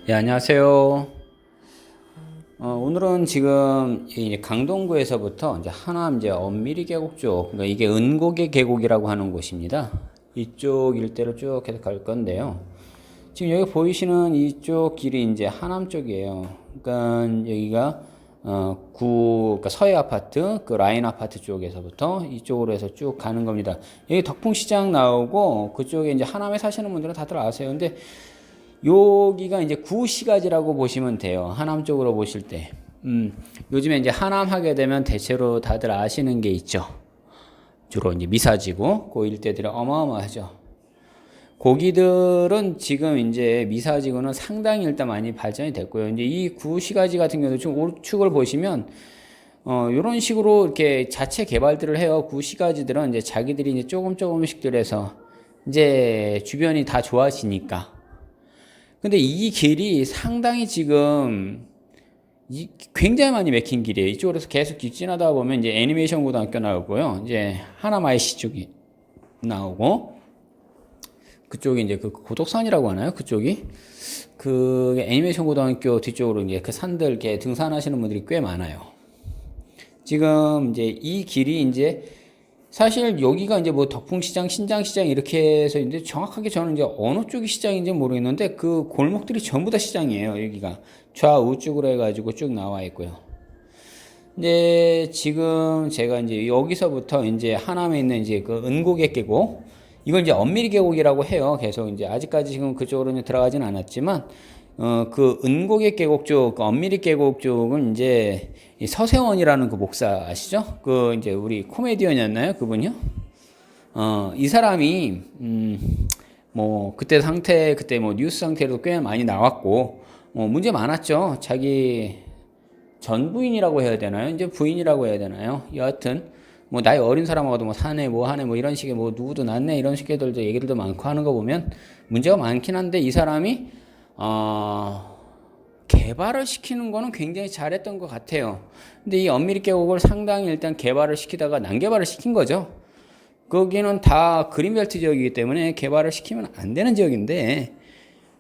예, 안녕하세요. 오늘은 지금 이 강동구에서부터 이제 하남 이제 엄미리 계곡 쪽, 그러니까 이게 은곡의 계곡이라고 하는 곳입니다. 이쪽 일대로 쭉 계속 갈 건데요. 지금 여기 보이시는 이쪽 길이 이제 하남 쪽이에요. 그러니까 여기가 그러니까 서해 아파트, 그 라인 아파트 쪽에서부터 이쪽으로 해서 쭉 가는 겁니다. 여기 덕풍시장 나오고 그쪽에 이제 하남에 사시는 분들은 다들 아세요. 근데 여기가 이제 구시가지라고 보시면 돼요. 하남 쪽으로 보실 때. 요즘에 이제 하남 하게 되면 대체로 다들 아시는 게 있죠. 주로 이제 미사지구, 그 일대들이 어마어마하죠. 고기들은 지금 이제 미사지구는 상당히 일단 많이 발전이 됐고요. 이제 이 구시가지 같은 경우도 지금 우측을 보시면 이런 식으로 이렇게 자체 개발들을 해요. 구시가지들은 이제 자기들이 이제 조금씩들 해서 이제 주변이 다 좋아지니까. 근데 이 길이 상당히 지금 굉장히 많이 막힌 길이에요. 이쪽으로 계속 직진하다 보면 이제 애니메이션 고등학교 나오고요. 이제 하나마이시 쪽이 나오고 그쪽이 이제 그 고독산이라고 하나요? 그쪽이 그 애니메이션 고등학교 뒤쪽으로 이제 그 산들 이렇게 등산하시는 분들이 꽤 많아요. 지금 이제 이 길이 이제 사실 여기가 이제 뭐 덕풍시장, 신장시장 이렇게 해서 이제 정확하게 저는 이제 어느 쪽이 시장인지 모르겠는데 그 골목들이 전부 다 시장이에요. 여기가 좌우측으로 해가지고 쭉 나와 있고요. 근데 지금 제가 이제 여기서부터 이제 하남에 있는 이제 그 은곡의 계곡, 이걸 이제 엄미리 계곡이라고 해요. 계속 이제 아직까지 지금 그쪽으로는 들어가진 않았지만 그 은곡의 계곡 쪽, 그 엄미리 계곡 쪽은 이제 이 서세원이라는 그 목사 아시죠? 그 이제 우리 코미디언이었나요? 그분이요? 이 사람이 뭐 그때 상태, 그때 뭐 뉴스 상태로 꽤 많이 나왔고 문제 많았죠. 자기 전 부인이라고 해야 되나요? 이제 부인이라고 해야 되나요? 여하튼 뭐 나이 어린 사람하고도 뭐 사내 뭐 하네 뭐 이런 식의 뭐 누구도 낳네 이런 식의들도 얘기들도 많고 하는 거 보면 문제가 많긴 한데 이 사람이 개발을 시키는 거는 굉장히 잘했던 것 같아요. 근데 이 엄밀히 계곡을 상당히 일단 개발을 시키다가 난개발을 시킨 거죠. 거기는 다 그린벨트 지역이기 때문에 개발을 시키면 안 되는 지역인데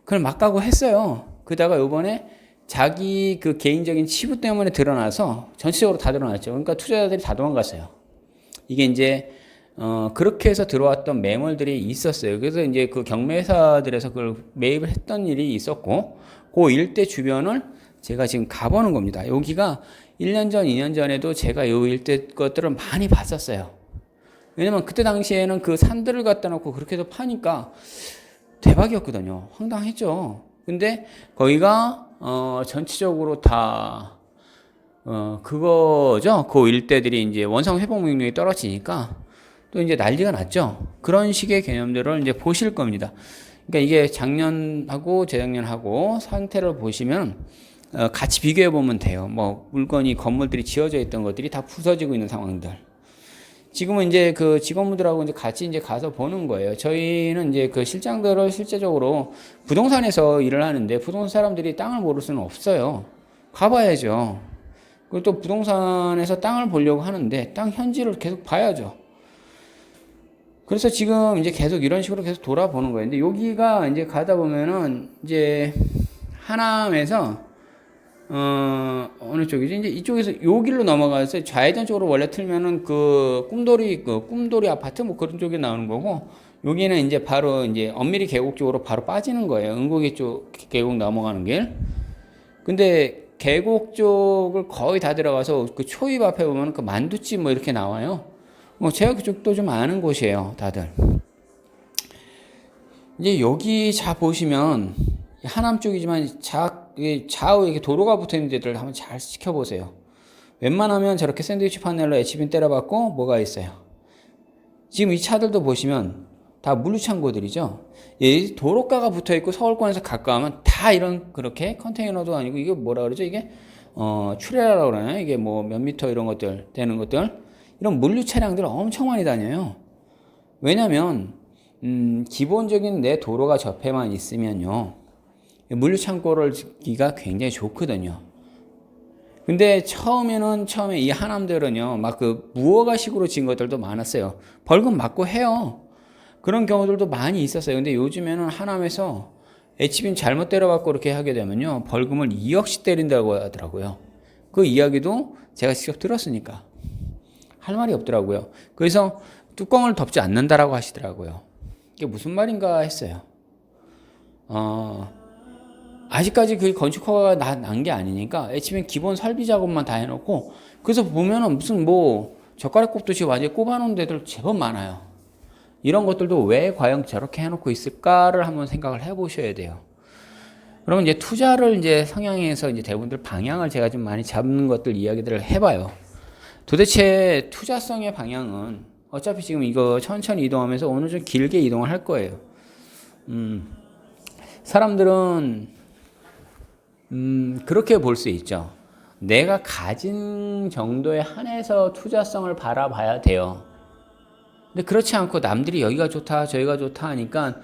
그걸 막 가고 했어요. 그러다가 요번에 자기 그 개인적인 치부 때문에 드러나서 전체적으로 다 드러났죠. 그러니까 투자자들이 다 도망갔어요. 이게 이제 그렇게 해서 들어왔던 매물들이 있었어요. 그래서 이제 그 경매사들에서 그걸 매입을 했던 일이 있었고, 그 일대 주변을 제가 지금 가보는 겁니다. 여기가 1년 전, 2년 전에도 제가 요 일대 것들을 많이 봤었어요. 왜냐면 그때 당시에는 그 산들을 갖다 놓고 그렇게 해서 파니까 대박이었거든요. 황당했죠. 근데 거기가, 전체적으로 다, 그거죠. 그 일대들이 이제 원상 회복 능력이 떨어지니까 또 이제 난리가 났죠. 그런 식의 개념들을 이제 보실 겁니다. 그러니까 이게 작년하고 재작년하고 상태를 보시면 같이 비교해 보면 돼요. 뭐 물건이 건물들이 지어져 있던 것들이 다 부서지고 있는 상황들. 지금은 이제 그 직원분들하고 이제 같이 이제 가서 보는 거예요. 저희는 이제 그 실장들을 실제적으로 부동산에서 일을 하는데 부동산 사람들이 땅을 모를 수는 없어요. 가봐야죠. 그리고 또 부동산에서 땅을 보려고 하는데 땅 현지를 계속 봐야죠. 그래서 지금 이제 계속 이런 식으로 계속 돌아보는 거예요. 근데 여기가 이제 가다 보면은 이제 하남에서 어느 쪽이지? 이제 이쪽에서 요 길로 넘어가서 좌회전 쪽으로 원래 틀면은 그 꿈돌이 아파트 뭐 그런 쪽에 나오는 거고 여기는 이제 바로 이제 엄밀히 계곡 쪽으로 바로 빠지는 거예요. 은곡이 쪽 계곡 넘어가는 길. 근데 계곡 쪽을 거의 다 들어가서 그 초입 앞에 보면 그 만두집 뭐 이렇게 나와요. 뭐 제가 그쪽도 좀 아는 곳이에요, 다들. 이제 여기 자 보시면 하남 쪽이지만 좌우 이렇게 도로가 붙어 있는 데들 한번 잘 지켜보세요. 웬만하면 저렇게 샌드위치 판넬로 H빔 때려봤고 뭐가 있어요. 지금 이 차들도 보시면 다 물류창고들이죠. 이 도로가가 붙어 있고 서울권에서 가까우면 다 이런 그렇게 컨테이너도 아니고 이게 뭐라 그러죠? 이게 트레일러라고 그러나요? 이게 뭐 몇 미터 이런 것들 되는 것들 이런 물류 차량들 엄청 많이 다녀요. 왜냐면 기본적인 내 도로가 접해만 있으면요 물류 창고를 짓기가 굉장히 좋거든요. 근데 처음에 이 하남들은요 막 그 무허가식으로 지은 것들도 많았어요. 벌금 맞고 해요. 그런 경우들도 많이 있었어요. 근데 요즘에는 하남에서 H빔 잘못 때려갖고 이렇게 하게 되면요, 벌금을 2억씩 때린다고 하더라고요. 그 이야기도 제가 직접 들었으니까 할 말이 없더라고요. 그래서 뚜껑을 덮지 않는다라고 하시더라고요. 이게 무슨 말인가 했어요. 아직까지 그 건축 허가가 난 게 아니니까 H빔 기본 설비 작업만 다 해놓고, 그래서 보면은 무슨 뭐 젓가락 꼽듯이 완전히 꼽아놓은 데들 제법 많아요. 이런 것들도 왜 과연 저렇게 해놓고 있을까를 한번 생각을 해보셔야 돼요. 그러면 이제 투자를 이제 성향에서 이제 대부분들 방향을 제가 좀 많이 잡는 것들 이야기들을 해봐요. 도대체 투자성의 방향은 어차피 지금 이거 천천히 이동하면서 어느 정도 길게 이동을 할 거예요. 사람들은 그렇게 볼 수 있죠. 내가 가진 정도에 한해서 투자성을 바라봐야 돼요. 근데 그렇지 않고 남들이 여기가 좋다 저기가 좋다 하니까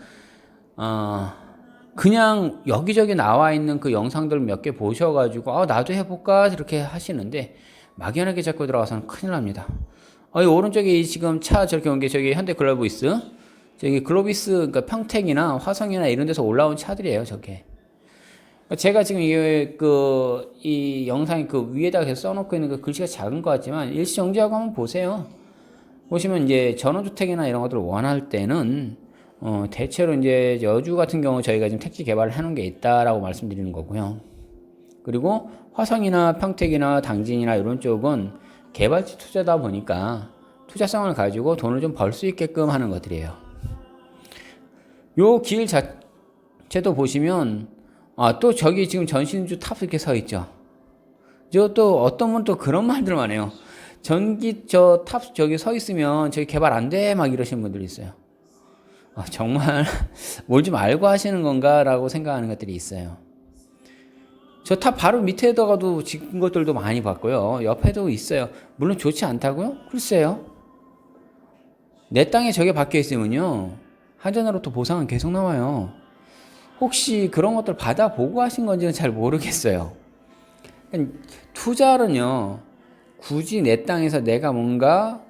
그냥 여기저기 나와 있는 그 영상들 몇 개 보셔가지고 나도 해볼까 이렇게 하시는데, 막연하게 자꾸 들어가서는 큰일 납니다. 이 오른쪽에 지금 차 저렇게 온 게 저기 현대 글로비스, 저기 글로비스, 그러니까 평택이나 화성이나 이런 데서 올라온 차들이에요, 저게. 제가 지금 이 영상이 그 위에다가 계속 써놓고 있는 그 글씨가 작은 것 같지만 일시정지하고 한번 보세요. 보시면 이제 전원주택이나 이런 것들을 원할 때는 대체로 이제 여주 같은 경우 저희가 지금 택지 개발을 해놓은 게 있다라고 말씀드리는 거고요. 그리고 화성이나 평택이나 당진이나 이런 쪽은 개발지 투자다 보니까 투자성을 가지고 돈을 좀 벌 수 있게끔 하는 것들이에요. 요 길 자체도 보시면 또 저기 지금 전신주 탑 이렇게 서 있죠. 저 또 어떤 분은 또 그런 말들만 해요. 전기 저 탑 저기 서 있으면 저기 개발 안 돼 막 이러시는 분들이 있어요. 정말 뭘 좀 알고 하시는 건가라고 생각하는 것들이 있어요. 저 탑 바로 밑에다가도 지은 것들도 많이 봤고요. 옆에도 있어요. 물론 좋지 않다고요? 글쎄요. 내 땅에 저게 박혀 있으면요, 한전으로부터 보상은 계속 나와요. 혹시 그런 것들 받아보고 하신 건지는 잘 모르겠어요. 투자는요, 굳이 내 땅에서 내가 뭔가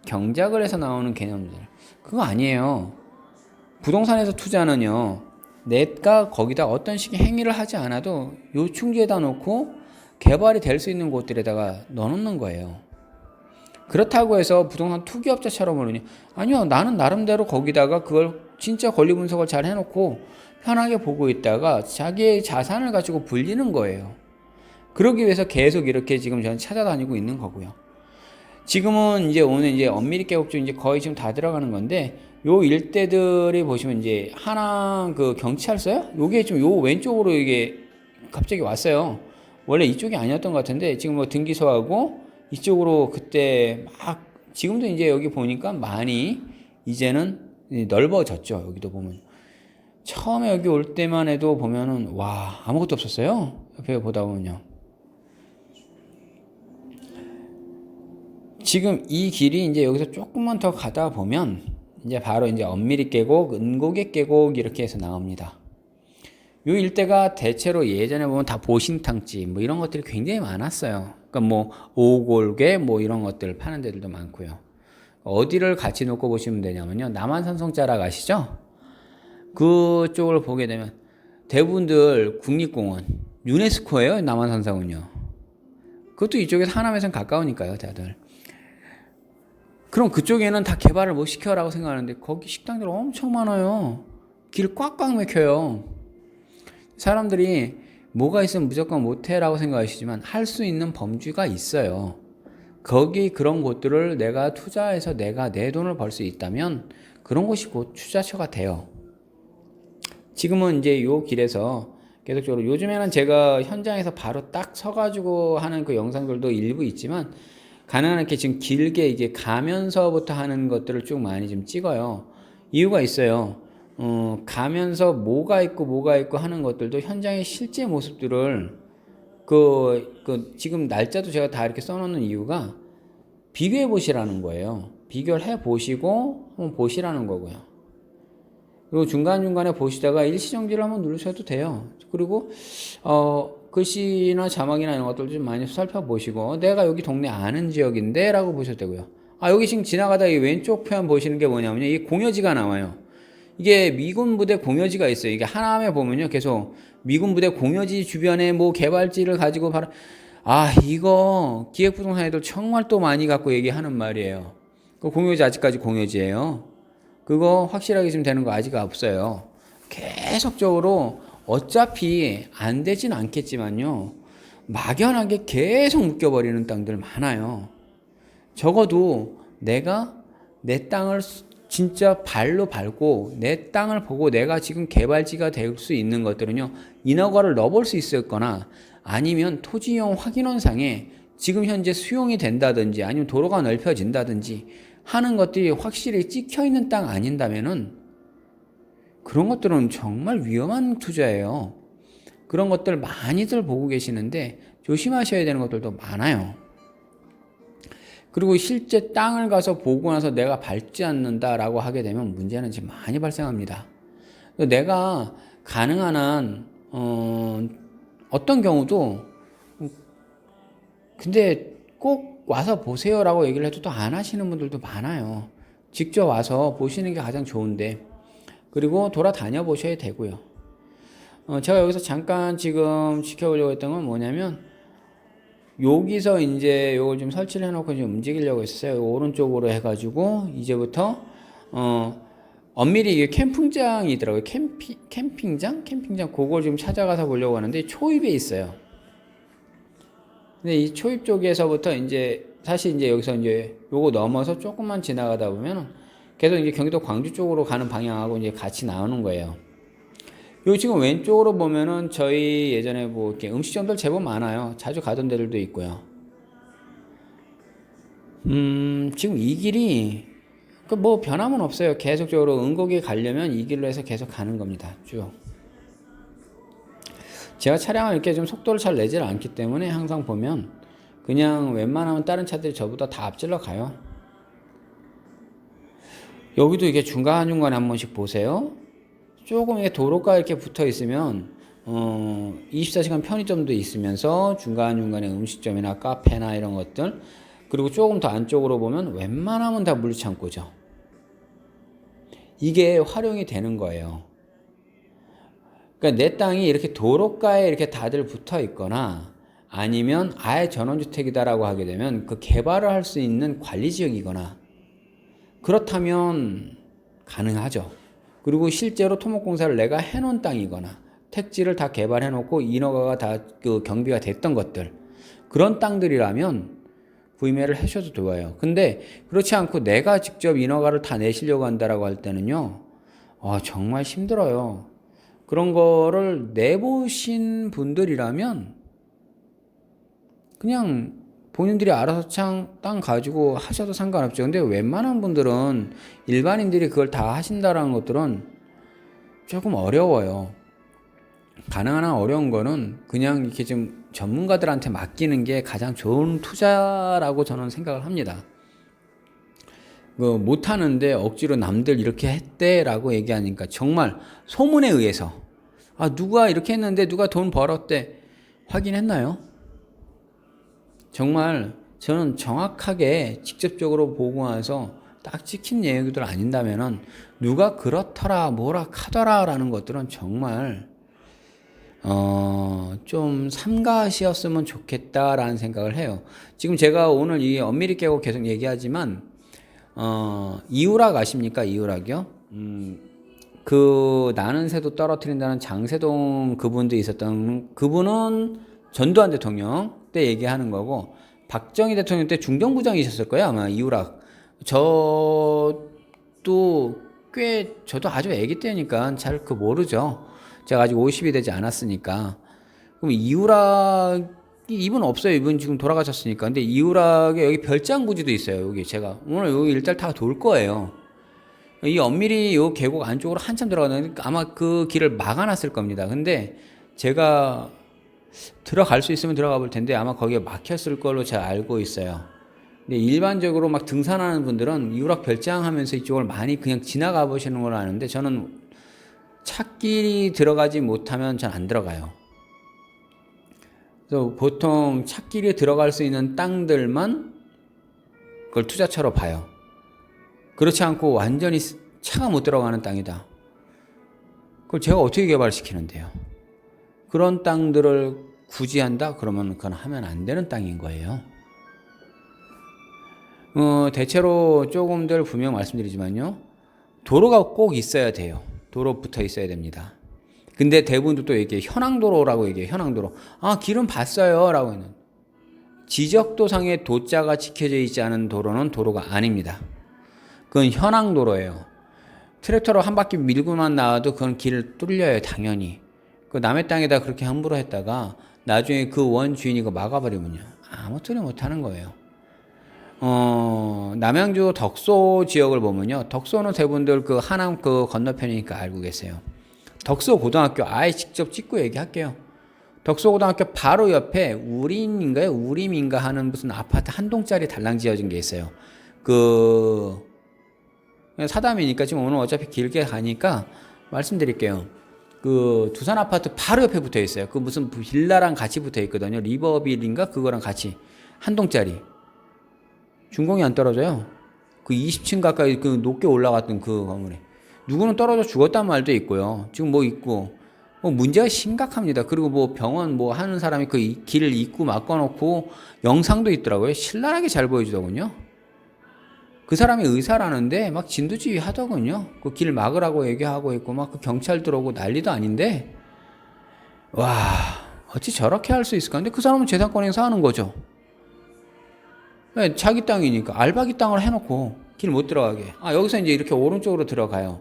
경작을 해서 나오는 개념들, 그거 아니에요. 부동산에서 투자는요, 내가 거기다 어떤 식의 행위를 하지 않아도 요충지에다 놓고 개발이 될 수 있는 곳들에다가 넣어놓는 거예요. 그렇다고 해서 부동산 투기업자처럼 그러니, 아니요, 나는 나름대로 거기다가 그걸 진짜 권리 분석을 잘 해놓고 편하게 보고 있다가 자기의 자산을 가지고 불리는 거예요. 그러기 위해서 계속 이렇게 지금 저는 찾아다니고 있는 거고요. 지금은 이제 오늘 이제 엄밀히 계곡 중 이제 거의 지금 다 들어가는 건데, 요 일대들이 보시면 이제 하나 그 경찰서요? 요게 좀 요 왼쪽으로 이게 갑자기 왔어요. 원래 이쪽이 아니었던 것 같은데 지금 뭐 등기소하고 이쪽으로 그때 막, 지금도 이제 여기 보니까 많이 이제는 넓어졌죠. 여기도 보면 처음에 여기 올 때만 해도 보면은 와, 아무것도 없었어요. 옆에 보다 보면요. 지금 이 길이 이제 여기서 조금만 더 가다 보면 이제 바로 이제 엄미리 계곡, 은고개 계곡 이렇게 해서 나옵니다. 요 일대가 대체로 예전에 보면 다 보신탕집 뭐 이런 것들이 굉장히 많았어요. 그러니까 뭐 오골계 뭐 이런 것들 파는 데들도 많고요. 어디를 같이 놓고 보시면 되냐면요, 남한산성자락 아시죠? 그쪽을 보게 되면 대부분들 국립공원, 유네스코예요. 남한산성은요. 그것도 이쪽에서 하남에선 가까우니까요, 다들. 그럼 그쪽에는 다 개발을 못 시켜라고 생각하는데 거기 식당들 엄청 많아요. 길 꽉꽉 막혀요. 사람들이 뭐가 있으면 무조건 못해라고 생각하시지만 할 수 있는 범주가 있어요. 거기 그런 곳들을 내가 투자해서 내가 내 돈을 벌 수 있다면 그런 곳이 곧 투자처가 돼요. 지금은 이제 요 길에서 계속적으로, 요즘에는 제가 현장에서 바로 딱 서가지고 하는 그 영상들도 일부 있지만 가능한 게 지금 길게 이게 가면서부터 하는 것들을 쭉 많이 좀 찍어요. 이유가 있어요. 가면서 뭐가 있고 하는 것들도 현장의 실제 모습들을 지금 날짜도 제가 다 이렇게 써놓는 이유가 비교해 보시라는 거예요. 비교를 해 보시고 한번 보시라는 거고요. 그리고 중간중간에 보시다가 일시정지를 한번 누르셔도 돼요. 그리고 글씨나 자막이나 이런 것들 좀 많이 살펴보시고, 내가 여기 동네 아는 지역인데 라고 보셔도 되고요. 여기 지금 지나가다 이 왼쪽 편 보시는 게 뭐냐면요, 이 공여지가 나와요. 이게 미군 부대 공여지가 있어요. 이게 하남에 보면요. 계속 미군 부대 공여지 주변에 뭐 개발지를 가지고 바로 이거 기획부동산 애들 정말 또 많이 갖고 얘기하는 말이에요. 그 공여지 아직까지 공여지예요. 그거 확실하게 지금 되는 거 아직 없어요. 계속적으로 어차피 안 되진 않겠지만요. 막연하게 계속 묶여버리는 땅들 많아요. 적어도 내가 내 땅을 진짜 발로 밟고 내 땅을 보고 내가 지금 개발지가 될 수 있는 것들은요. 인허가를 넣어볼 수 있었거나 아니면 토지이용 확인원상에 지금 현재 수용이 된다든지 아니면 도로가 넓혀진다든지 하는 것들이 확실히 찍혀있는 땅 아닌다면은 그런 것들은 정말 위험한 투자예요. 그런 것들 많이들 보고 계시는데 조심하셔야 되는 것들도 많아요. 그리고 실제 땅을 가서 보고 나서 내가 밟지 않는다라고 하게 되면 문제는 지금 많이 발생합니다. 내가 가능한 한 어떤 경우도 근데 꼭 와서 보세요라고 얘기를 해도 또 안 하시는 분들도 많아요. 직접 와서 보시는 게 가장 좋은데 그리고 돌아다녀 보셔야 되고요. 제가 여기서 잠깐 지금 지켜보려고 했던 건 뭐냐면 여기서 이제 요걸 좀 설치를 해놓고 좀 움직이려고 했어요. 오른쪽으로 해가지고 이제부터 엄밀히 이게 캠핑장이더라고요. 캠핑장 그걸 좀 찾아가서 보려고 하는데 초입에 있어요. 근데 이 초입 쪽에서부터 이제 사실 이제 여기서 이제 요거 넘어서 조금만 지나가다 보면 계속 이제 경기도 광주 쪽으로 가는 방향하고 이제 같이 나오는 거예요. 요 지금 왼쪽으로 보면은 저희 예전에 뭐 이렇게 음식점들 제법 많아요. 자주 가던 데들도 있고요. 지금 이 길이 뭐 변함은 없어요. 계속적으로 은곡에 가려면 이 길로 해서 계속 가는 겁니다. 쭉. 제가 차량을 이렇게 좀 속도를 잘 내질 않기 때문에 항상 보면 그냥 웬만하면 다른 차들이 저보다 다 앞질러 가요. 여기도 이게 중간중간에 한 번씩 보세요. 조금 이게 도로가 이렇게 붙어 있으면 24시간 편의점도 있으면서 중간중간에 음식점이나 카페나 이런 것들 그리고 조금 더 안쪽으로 보면 웬만하면 다 물류창고죠. 이게 활용이 되는 거예요. 그러니까 내 땅이 이렇게 도로가에 이렇게 다들 붙어 있거나 아니면 아예 전원주택이다라고 하게 되면 그 개발을 할 수 있는 관리지역이거나 그렇다면 가능하죠. 그리고 실제로 토목공사를 내가 해놓은 땅이거나 택지를 다 개발해놓고 인허가가 다 그 경비가 됐던 것들 그런 땅들이라면 구매를 하셔도 좋아요. 근데 그렇지 않고 내가 직접 인허가를 다 내시려고 한다라고 할 때는요, 정말 힘들어요. 그런 거를 내보신 분들이라면 그냥 본인들이 알아서 땅 가지고 하셔도 상관없죠. 근데 웬만한 분들은 일반인들이 그걸 다 하신다라는 것들은 조금 어려워요. 가능한 한 어려운 거는 그냥 이렇게 좀 전문가들한테 맡기는 게 가장 좋은 투자라고 저는 생각을 합니다. 못하는데 억지로 남들 이렇게 했대라고 얘기하니까 정말 소문에 의해서 누가 이렇게 했는데 누가 돈 벌었대 확인했나요? 정말 저는 정확하게 직접적으로 보고 와서 딱 찍힌 얘기들 아닌다면은 누가 그렇더라 뭐라 카더라 라는 것들은 정말 좀 삼가시였으면 좋겠다라는 생각을 해요. 지금 제가 오늘 이 엄밀히 깨고 계속 얘기하지만 이우락 아십니까? 이우락이요? 그 나는 새도 떨어뜨린다는 장세동 그분도 있었던 그분은 전두환 대통령 때 얘기하는 거고 박정희 대통령 때 중정부장이셨을 거예요 아마 이우락. 저도 아주 애기 때니까 잘 모르죠. 제가 아직 50이 되지 않았으니까. 그럼 이우락이 이분 없어요. 이분 지금 돌아가셨으니까. 근데 이우락에 여기 별장부지도 있어요. 여기 제가 오늘 여기 일단 다 돌 거예요. 이 엄밀히 요 계곡 안쪽으로 한참 들어가는데 아마 그 길을 막아놨을 겁니다. 근데 제가 들어갈 수 있으면 들어가 볼 텐데 아마 거기에 막혔을 걸로 제가 알고 있어요. 근데 일반적으로 막 등산하는 분들은 이우락 별장 하면서 이쪽을 많이 그냥 지나가 보시는 걸 아는데 저는 찻길이 들어가지 못하면 전 안 들어가요. 그래서 보통 찻길이 들어갈 수 있는 땅들만 그걸 투자처로 봐요. 그렇지 않고 완전히 차가 못 들어가는 땅이다. 그걸 제가 어떻게 개발시키는데요? 그런 땅들을 굳이 한다? 그러면 그건 하면 안 되는 땅인 거예요. 대체로 조금들 분명 말씀드리지만요. 도로가 꼭 있어야 돼요. 도로 붙어 있어야 됩니다. 근데 대부분도 또 이게 현황도로라고 얘기해요. 현황도로. 아, 길은 봤어요. 라고 하는. 지적도상의 도자가 지켜져 있지 않은 도로는 도로가 아닙니다. 그건 현황도로예요. 트랙터로 한 바퀴 밀고만 나와도 그건 길을 뚫려요. 당연히. 그 남의 땅에다 그렇게 함부로 했다가 나중에 그 원 주인이 그거 막아버리면요. 아무 소리 못하는 거예요. 남양주 덕소 지역을 보면요. 덕소는 대부분들 그 하남 그 건너편이니까 알고 계세요. 덕소 고등학교 아예 직접 찍고 얘기할게요. 덕소 고등학교 바로 옆에 우림인가 하는 무슨 아파트 한 동짜리 달랑 지어진 게 있어요. 그 사담이니까 지금 오늘 어차피 길게 가니까 말씀드릴게요. 그 두산 아파트 바로 옆에 붙어 있어요. 그 무슨 빌라랑 같이 붙어 있거든요. 리버빌인가 그거랑 같이 한 동짜리. 준공이 안 떨어져요. 그 20층 가까이 그 높게 올라갔던 그 건물에 누구는 떨어져 죽었단 말도 있고요. 지금 뭐 있고 뭐 문제가 심각합니다. 그리고 뭐 병원 뭐 하는 사람이 그 길을 입구 막아놓고 영상도 있더라고요. 신랄하게 잘 보여주더군요. 그 사람이 의사라는데 막 진두지휘 하더군요. 그 길 막으라고 얘기하고 있고 막 그 경찰 들어오고 난리도 아닌데 와 어찌 저렇게 할 수 있을까? 근데 그 사람은 재산권 행사하는 거죠. 네, 자기 땅이니까 알박이 땅을 해놓고 길 못 들어가게. 아 여기서 이제 이렇게 오른쪽으로 들어가요.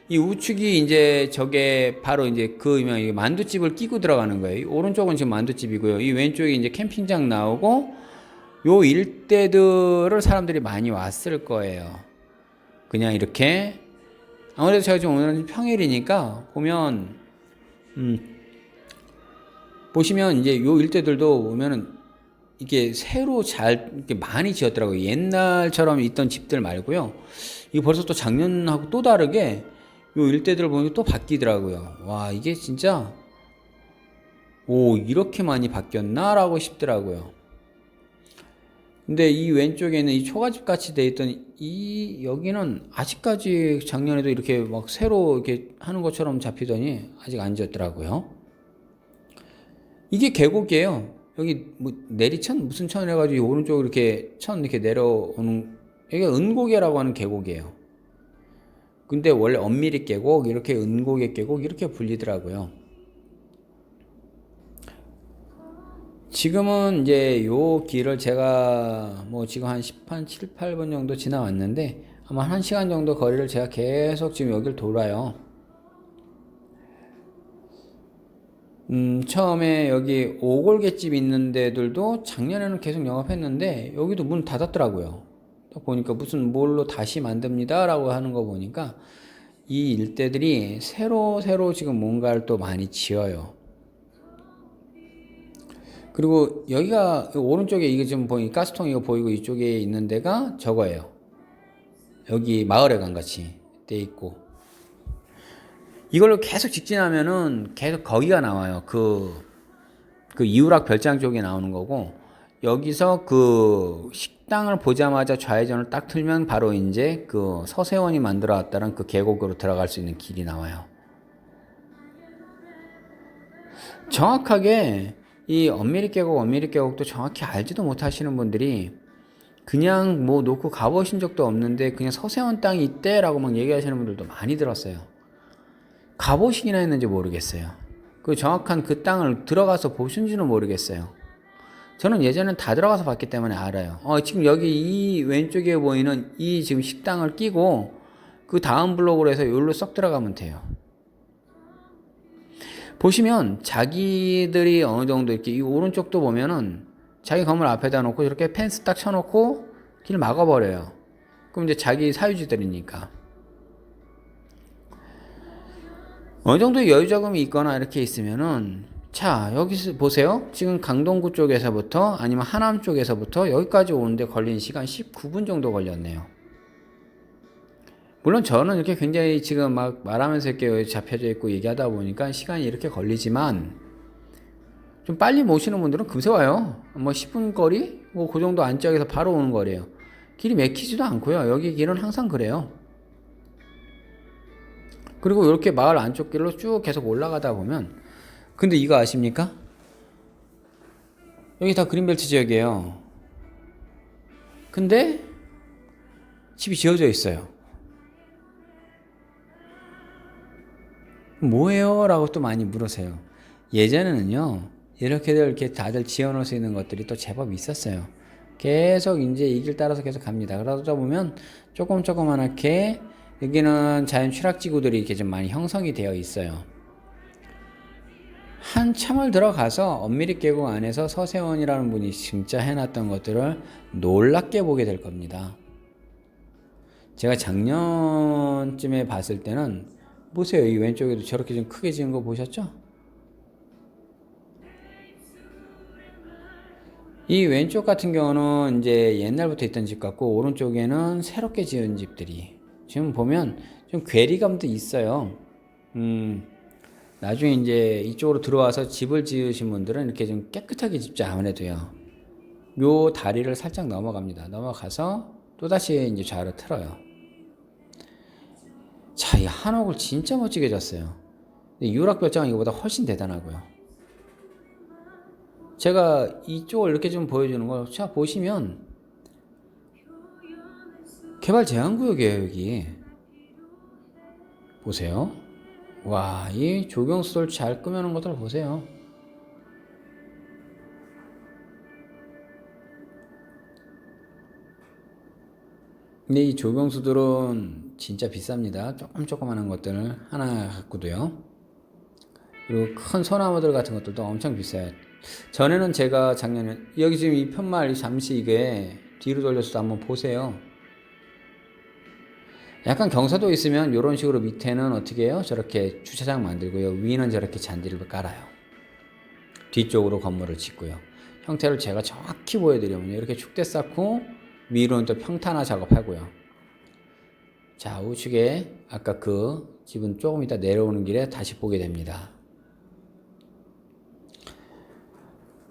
이 우측이 이제 저게 바로 이제 그 유명한 만두집을 끼고 들어가는 거예요. 이 오른쪽은 지금 만두집이고요. 이 왼쪽이 이제 캠핑장 나오고 요 일대들을 사람들이 많이 왔을 거예요. 그냥 이렇게 아무래도 제가 지금 오늘은 평일이니까 보면 보시면 이제 요 일대들도 보면은 이게 새로 잘 이렇게 많이 지었더라고요. 옛날처럼 있던 집들 말고요. 이게 벌써 또 작년하고 또 다르게 요 일대들을 보면 또 바뀌더라고요. 와 이게 진짜 오 이렇게 많이 바뀌었나라고 싶더라고요. 근데 이 왼쪽에는 이 초가집 같이 돼 있던 이 여기는 아직까지 작년에도 이렇게 막 새로 이렇게 하는 것처럼 잡히더니 아직 안 지었더라고요. 이게 계곡이에요. 여기 뭐 내리천 무슨 천 해가지고 오른쪽으로 이렇게 천 이렇게 내려오는 이게 은고개라고 하는 계곡이에요. 근데 원래 엄미리 계곡 이렇게 은고개 계곡 이렇게 불리더라고요. 지금은 이제 요 길을 제가 뭐 지금 한 7, 8번 정도 지나왔는데 아마 1시간 정도 거리를 제가 계속 지금 여기를 돌아요. 처음에 여기 오골개집 있는 데들도 작년에는 계속 영업했는데 여기도 문 닫았더라고요. 보니까 무슨 뭘로 다시 만듭니다 라고 하는 거 보니까 이 일대들이 새로 지금 뭔가를 또 많이 지어요. 그리고 여기가 오른쪽에 이게 지금 보니 가스통 이거 보이고 이쪽에 있는 데가 저거예요. 여기 마을회관 같이 돼 있고 이걸로 계속 직진하면은 계속 거기가 나와요. 그 이우락 별장 쪽에 나오는 거고 여기서 그 식당을 보자마자 좌회전을 딱 틀면 바로 이제 그 서세원이 만들어 왔다는 그 계곡으로 들어갈 수 있는 길이 나와요. 정확하게 이 엄미리 계곡도 정확히 알지도 못하시는 분들이 그냥 뭐 놓고 가보신 적도 없는데 그냥 서세원 땅이 있대라고 막 얘기하시는 분들도 많이 들었어요. 가보시기나 했는지 모르겠어요. 그 정확한 그 땅을 들어가서 보신지는 모르겠어요. 저는 예전엔 다 들어가서 봤기 때문에 알아요. 지금 여기 이 왼쪽에 보이는 이 지금 식당을 끼고 그 다음 블록으로 해서 여기로 쏙 들어가면 돼요. 보시면 자기들이 어느 정도 이렇게 이 오른쪽도 보면은 자기 건물 앞에다 놓고 이렇게 펜스 딱 쳐놓고 길 막아버려요. 그럼 이제 자기 사유지들이니까. 어느 정도 여유 자금이 있거나 이렇게 있으면은 자 여기 보세요. 지금 강동구 쪽에서부터 아니면 하남 쪽에서부터 여기까지 오는데 걸린 시간 19분 정도 걸렸네요. 물론 저는 이렇게 굉장히 지금 막 말하면서 이렇게 잡혀져 있고 얘기하다 보니까 시간이 이렇게 걸리지만 좀 빨리 모시는 분들은 금세 와요. 뭐 10분 거리? 뭐 그 정도 안짝에서 바로 오는 거래요. 길이 막히지도 않고요. 여기 길은 항상 그래요. 그리고 이렇게 마을 안쪽 길로 쭉 계속 올라가다 보면, 근데 이거 아십니까? 여기 다 그린벨트 지역이에요. 근데 집이 지어져 있어요. 뭐예요? 라고 또 많이 물으세요. 예전에는요, 이렇게 다들 지어놓을 수 있는 것들이 또 제법 있었어요. 계속 이제 이 길 따라서 계속 갑니다. 그러다 보면 조그맣게 여기는 자연 추락지구들이 이렇게 좀 많이 형성이 되어 있어요. 한참을 들어가서 엄미리 계곡 안에서 서세원이라는 분이 진짜 해놨던 것들을 놀랍게 보게 될 겁니다. 제가 작년쯤에 봤을 때는 보세요. 이 왼쪽에도 저렇게 좀 크게 지은 거 보셨죠? 이 왼쪽 같은 경우는 이제 옛날부터 있던 집 같고, 오른쪽에는 새롭게 지은 집들이 지금 보면 좀 괴리감도 있어요. 나중에 이제 이쪽으로 들어와서 집을 지으신 분들은 이렇게 좀 깨끗하게 짓지 아무래도요. 요 다리를 살짝 넘어갑니다. 넘어가서 또다시 이제 좌로 틀어요. 자, 이 한옥을 진짜 멋지게 졌어요. 유락별장은 이거보다 훨씬 대단하고요. 제가 이쪽을 이렇게 좀 보여주는 걸, 자, 보시면 개발 제한구역이에요, 여기. 보세요. 와, 이 조경수들 잘 꾸며놓은 것들 보세요. 근데 이 조경수들은 진짜 비쌉니다. 조그만한 것들을 하나 갖고도요. 그리고 큰 소나무들 같은 것들도 엄청 비싸요. 전에는 제가 작년에 여기 지금 이 편말 잠시 이게 뒤로 돌려서 한번 보세요. 약간 경사도 있으면 이런 식으로 밑에는 어떻게 해요? 저렇게 주차장 만들고요. 위는 저렇게 잔디를 깔아요. 뒤쪽으로 건물을 짓고요. 형태를 제가 정확히 보여드리면 이렇게 축대 쌓고 위로는 또 평탄화 작업하고요. 자, 우측에 아까 그 집은 조금 이따 내려오는 길에 다시 보게 됩니다.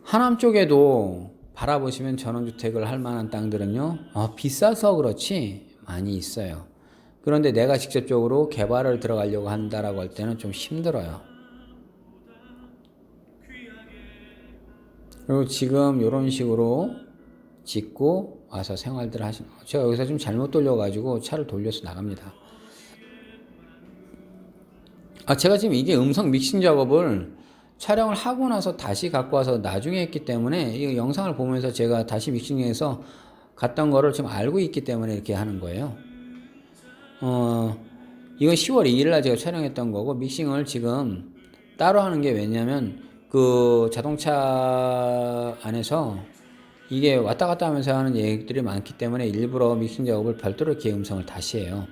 하남 쪽에도 바라보시면 전원주택을 할 만한 땅들은요, 비싸서 그렇지 많이 있어요. 그런데 내가 직접적으로 개발을 들어가려고 한다라고 할 때는 좀 힘들어요. 그리고 지금 이런 식으로 짓고 와서 생활들 하시는 거. 제가 여기서 좀 잘못 돌려가지고 차를 돌려서 나갑니다. 제가 지금 이게 음성 믹싱 작업을 촬영을 하고 나서 다시 갖고 와서 나중에 했기 때문에 이 영상을 보면서 제가 다시 믹싱해서 갔던 거를 지금 알고 있기 때문에 이렇게 하는 거예요. 이건 10월 2일 날 제가 촬영했던 거고, 믹싱을 지금 따로 하는 게 왜냐면 그 자동차 안에서 이게 왔다 갔다 하면서 하는 얘기들이 많기 때문에 일부러 믹싱 작업을 별도로 이렇게 음성을 다시 해요.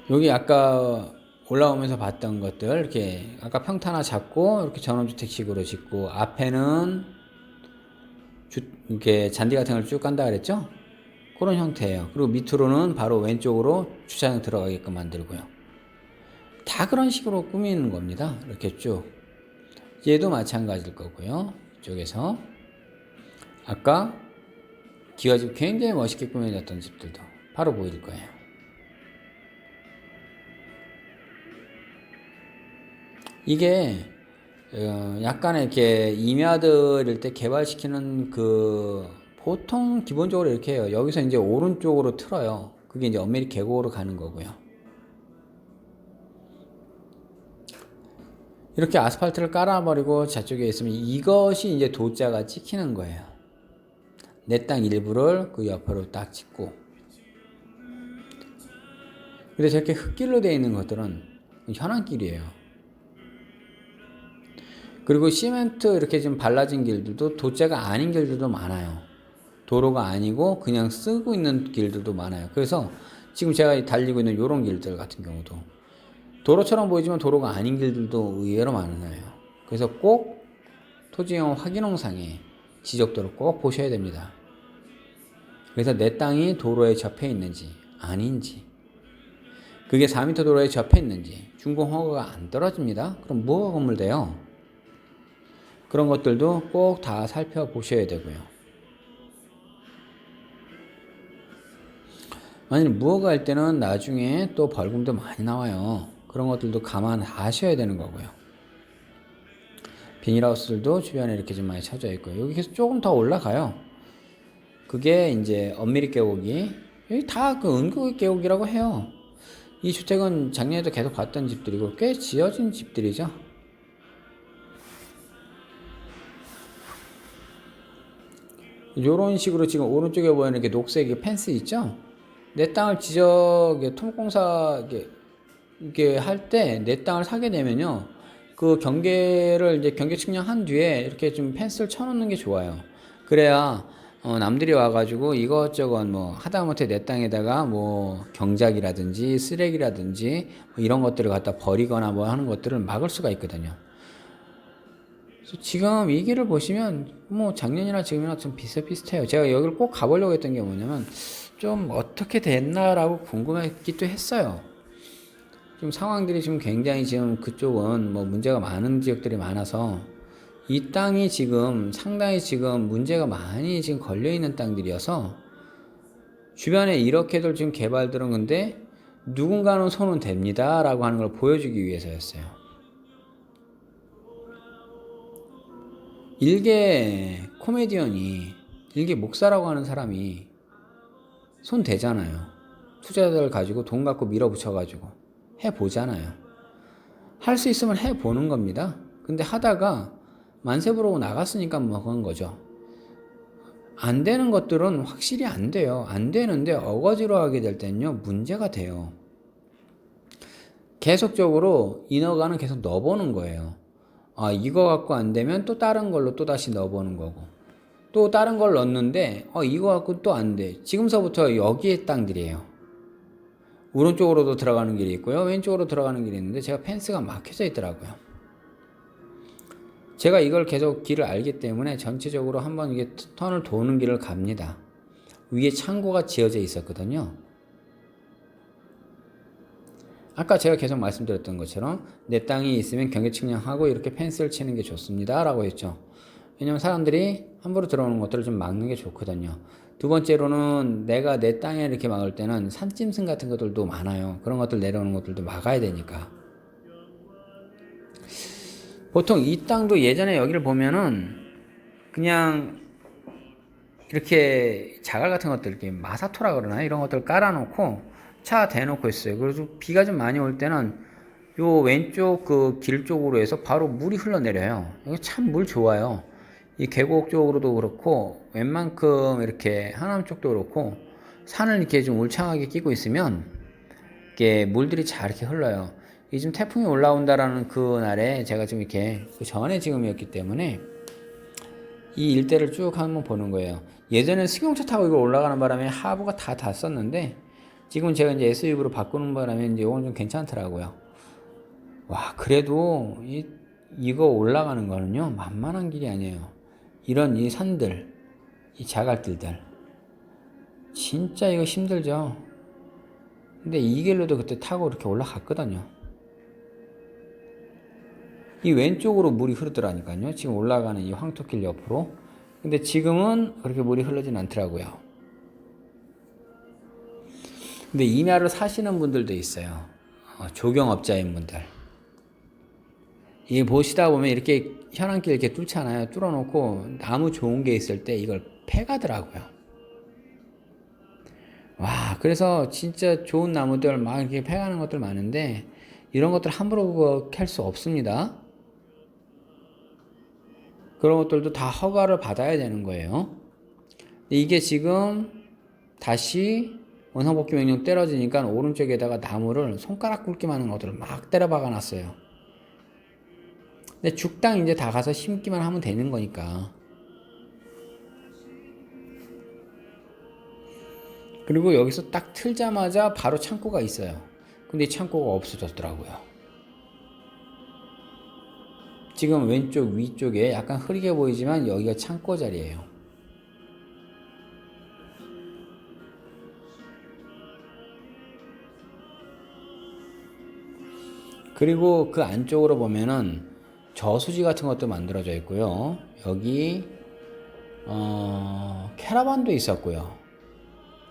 여기 아까 올라오면서 봤던 것들, 이렇게 아까 평탄화 잡고 이렇게 전원주택식으로 짓고, 앞에는 이렇게 잔디 같은 걸 쭉 간다 그랬죠? 그런 형태예요. 그리고 밑으로는 바로 왼쪽으로 주차장 들어가게끔 만들고요. 다 그런 식으로 꾸미는 겁니다. 이렇게 쭉. 얘도 마찬가지일 거고요. 이쪽에서 아까 기와집 굉장히 멋있게 꾸며졌던 집들도 바로 보일 거예요. 이게 약간의 이렇게 임야들일 때 개발시키는 그 보통 기본적으로 이렇게 해요. 여기서 이제 오른쪽으로 틀어요. 그게 이제 엄밀히 계곡으로 가는 거고요. 이렇게 아스팔트를 깔아버리고 저쪽에 있으면 이것이 이제 도자가 찍히는 거예요. 내 땅 일부를 그 옆으로 딱 찍고. 근데 저렇게 흙길로 되어 있는 것들은 현안길이에요. 그리고 시멘트 이렇게 좀 발라진 길들도 도자가 아닌 길들도 많아요. 도로가 아니고 그냥 쓰고 있는 길들도 많아요. 그래서 지금 제가 달리고 있는 이런 길들 같은 경우도 도로처럼 보이지만 도로가 아닌 길들도 의외로 많아요. 그래서 꼭 토지용 확인홍상에 지적도를 꼭 보셔야 됩니다. 그래서 내 땅이 도로에 접해 있는지 아닌지, 그게 4m 도로에 접해 있는지, 준공 허가가 안 떨어집니다. 그럼 뭐가 건물돼요? 그런 것들도 꼭 다 살펴보셔야 되고요. 만약 무허가 할 때는 나중에 또 벌금도 많이 나와요. 그런 것들도 감안하셔야 되는 거고요. 비닐하우스들도 주변에 이렇게 좀 많이 쳐져 있고요. 여기 계속 조금 더 올라가요. 그게 이제 엄미리 계곡이, 여기 다 그 은극 계곡이라고 해요. 이 주택은 작년에도 계속 봤던 집들이고 꽤 지어진 집들이죠. 요런 식으로 지금 오른쪽에 보이는 이렇게 녹색 펜스 있죠? 내 땅을 토목공사 이게 할 때 내 땅을 사게 되면요. 그 경계를 이제 경계 측량한 뒤에 이렇게 좀 펜스를 쳐놓는 게 좋아요. 그래야 남들이 와가지고 이것저것 뭐 하다못해 내 땅에다가 뭐 경작이라든지 쓰레기라든지 뭐 이런 것들을 갖다 버리거나 뭐 하는 것들을 막을 수가 있거든요. 그래서 지금 이 길을 보시면 뭐 작년이나 지금이나 좀 비슷비슷해요. 제가 여기를 꼭 가보려고 했던 게 뭐냐면 좀 어떻게 됐나라고 궁금했기도 했어요. 지금 상황들이 지금 굉장히 지금 그쪽은 뭐 문제가 많은 지역들이 많아서 이 땅이 지금 상당히 지금 문제가 많이 지금 걸려있는 땅들이어서 주변에 이렇게들 지금 개발들은 근데 누군가는 손은 댑니다 라고 하는 걸 보여주기 위해서였어요. 일개 코미디언이, 일개 목사라고 하는 사람이 손 대잖아요. 투자자들 가지고 돈 갖고 밀어붙여가지고 해보잖아요. 할 수 있으면 해보는 겁니다. 근데 하다가 만세 부르고 나갔으니까 먹은 거죠. 안 되는 것들은 확실히 안 돼요. 안 되는데 어거지로 하게 될 때는요, 문제가 돼요. 계속적으로 인허가는 계속 넣어보는 거예요. 이거 갖고 안 되면 또 다른 걸로 또 다시 넣어보는 거고. 또 다른 걸 넣었는데, 이거 갖고 또 안 돼. 지금서부터 여기에 땅들이에요. 오른쪽으로도 들어가는 길이 있고요. 왼쪽으로 들어가는 길이 있는데 제가 펜스가 막혀져 있더라고요. 제가 이걸 계속 길을 알기 때문에 전체적으로 한번 이게 턴을 도는 길을 갑니다. 위에 창고가 지어져 있었거든요. 아까 제가 계속 말씀드렸던 것처럼 내 땅이 있으면 경계 측량하고 이렇게 펜스를 치는 게 좋습니다 라고 했죠. 왜냐면 사람들이 함부로 들어오는 것들을 좀 막는 게 좋거든요. 두 번째로는 내가 내 땅에 이렇게 막을 때는 산짐승 같은 것들도 많아요. 그런 것들 내려오는 것들도 막아야 되니까. 보통 이 땅도 예전에 여기를 보면은 그냥 이렇게 자갈 같은 것들, 이렇게 마사토라 그러나 이런 것들 깔아놓고 차 대놓고 있어요. 그래서 비가 좀 많이 올 때는 요 왼쪽 그 길 쪽으로 해서 바로 물이 흘러내려요. 여기 참 물 좋아요. 이 계곡 쪽으로도 그렇고 웬만큼 이렇게 하남 쪽도 그렇고 산을 이렇게 좀 울창하게 끼고 있으면 이렇게 물들이 잘 이렇게 흘러요. 요즘 태풍이 올라온다라는 그 날에 제가 좀 이렇게 그 전에 지금이었기 때문에 이 일대를 쭉 한번 보는 거예요. 예전에 승용차 타고 이거 올라가는 바람에 하부가 다 닿았었는데 지금은 제가 이제 SUV로 바꾸는 바람에 이제 이건 좀 괜찮더라고요. 와, 그래도 이거 올라가는 거는요 만만한 길이 아니에요. 이런 이 산들, 이 자갈들들 진짜 이거 힘들죠. 근데 이 길로도 그때 타고 이렇게 올라갔거든요. 이 왼쪽으로 물이 흐르더라니까요. 지금 올라가는 이 황토길 옆으로. 근데 지금은 그렇게 물이 흐르진 않더라고요. 근데 임야를 사시는 분들도 있어요. 조경업자인 분들. 이 보시다 보면 이렇게 현안길 이렇게 뚫잖아요. 뚫어놓고 나무 좋은 게 있을 때 이걸 패가더라고요. 와, 그래서 진짜 좋은 나무들 막 이렇게 패가는 것들 많은데 이런 것들 함부로 캘 수 없습니다. 그런 것들도 다 허가를 받아야 되는 거예요. 이게 지금 다시 원상복귀 명령 때려지니까 오른쪽에다가 나무를 손가락 굵기만 하는 것들을 막 때려 박아 놨어요. 근데 죽당 이제 다 가서 심기만 하면 되는 거니까. 그리고 여기서 딱 틀자마자 바로 창고가 있어요. 근데 이 창고가 없어졌더라고요. 지금 왼쪽 위쪽에 약간 흐리게 보이지만 여기가 창고 자리예요. 그리고 그 안쪽으로 보면은 저수지 같은 것도 만들어져 있고요. 여기 캐러반도 있었고요.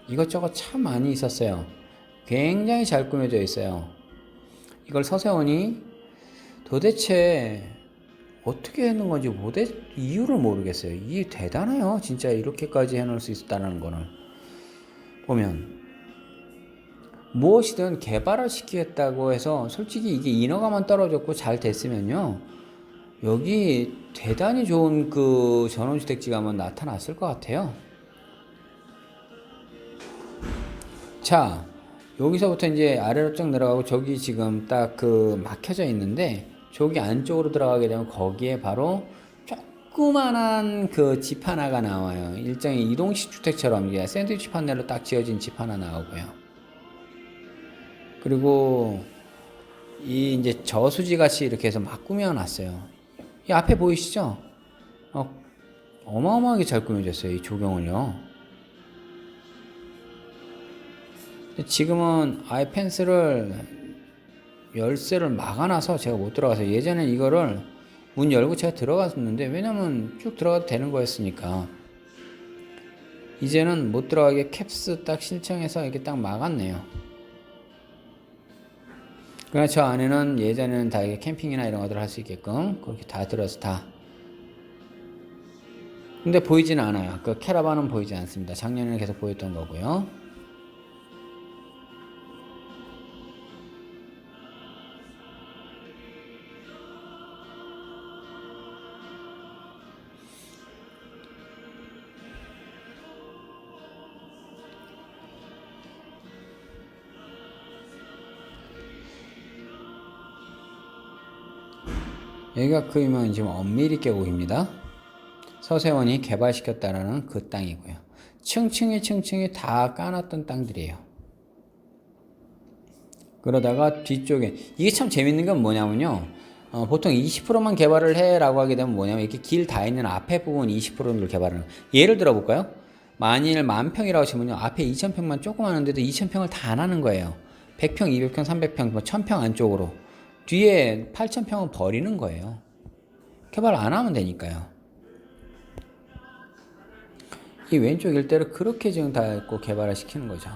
이것저것 참 많이 있었어요. 굉장히 잘 꾸며져 있어요. 이걸 서세원이 도대체 어떻게 했는 건지 이유를 모르겠어요. 이게 대단해요. 진짜 이렇게까지 해놓을 수 있었다는 거는. 보면 무엇이든 개발을 시키겠다고 해서 솔직히 이게 인허가만 떨어졌고 잘 됐으면요, 여기 대단히 좋은 그 전원주택지가 한번 나타났을 것 같아요. 자, 여기서부터 이제 아래로 쭉 내려가고 저기 지금 딱 그 막혀져 있는데 저기 안쪽으로 들어가게 되면 거기에 바로 조그만한 그 집 하나가 나와요. 일종의 이동식 주택처럼 이게 샌드위치 판넬로 딱 지어진 집 하나 나오고요. 그리고 이 이제 저수지 같이 이렇게 해서 막 꾸며놨어요. 이 앞에 보이시죠? 어마어마하게 잘 꾸며졌어요. 이 조경을요. 지금은 아예 펜스를 열쇠를 막아놔서 제가 못 들어가서, 예전에 이거를 문 열고 제가 들어갔었는데, 왜냐면 쭉 들어가도 되는 거였으니까. 이제는 못 들어가게 캡스 딱 신청해서 이렇게 딱 막았네요. 그러나 저 안에는 예전에는 다 이게 캠핑이나 이런 것들 할 수 있게끔 그렇게 다 들어서 다. 근데 보이지는 않아요. 그 캐러반은 보이지 않습니다. 작년에는 계속 보였던 거고요. 여기가 그이면 지금 엄밀히 계곡입니다. 서세원이 개발시켰다라는 그 땅이고요. 층층이 다 까놨던 땅들이에요. 그러다가 뒤쪽에 이게 참 재밌는 건 뭐냐면요, 보통 20%만 개발을 해라고 하게 되면 뭐냐면 이렇게 길 다 있는 앞에 부분 20%를 개발하는. 예를 들어 볼까요? 만일 10,000평이라고 치면요, 앞에 2,000평만 조금 하는데도 2,000평을 다 안 하는 거예요. 100평, 200평, 300평, 뭐 1,000평 안쪽으로. 뒤에 8,000평은 버리는 거예요. 개발 안 하면 되니까요. 이 왼쪽 일대를 그렇게 지금 다 했고 개발을 시키는 거죠.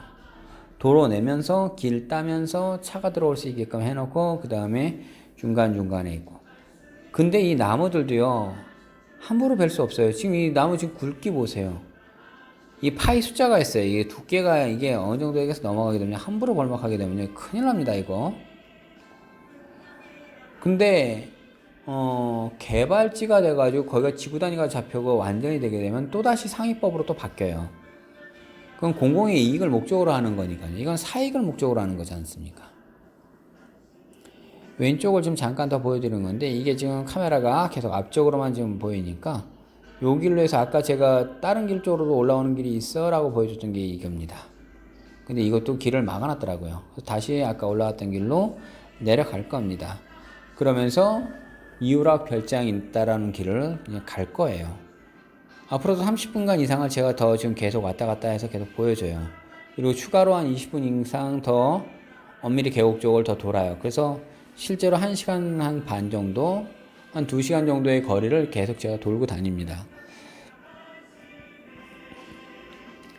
도로 내면서 길 따면서 차가 들어올 수 있게끔 해놓고 그 다음에 중간중간에 있고. 근데 이 나무들도요, 함부로 벨 수 없어요. 지금 이 나무 지금 굵기 보세요. 이 파이 숫자가 있어요. 이게 두께가 이게 어느 정도에서 넘어가게 되면 함부로 벌목하게 되면 큰일 납니다, 이거. 근데 개발지가 돼가지고 거기가 지구 단위가 잡혀고 완전히 되게 되면 또다시 상위법으로 또 바뀌어요. 그건 공공의 이익을 목적으로 하는 거니까요. 이건 사익을 목적으로 하는 거지 않습니까? 왼쪽을 좀 잠깐 더 보여드리는 건데, 이게 지금 카메라가 계속 앞쪽으로만 지금 보이니까 요 길로 해서 아까 제가 다른 길 쪽으로도 올라오는 길이 있어 라고 보여줬던 게 이겁니다. 근데 이것도 길을 막아놨더라고요. 그래서 다시 아까 올라왔던 길로 내려갈 겁니다. 그러면서 이유락 별장이 있다라는 길을 그냥 갈 거예요. 앞으로도 30분간 이상을 제가 더 지금 계속 왔다 갔다 해서 계속 보여줘요. 그리고 추가로 한 20분 이상 더 엄밀히 계곡 쪽을 더 돌아요. 그래서 실제로 1시간 한 반 정도, 한 2시간 정도의 거리를 계속 제가 돌고 다닙니다.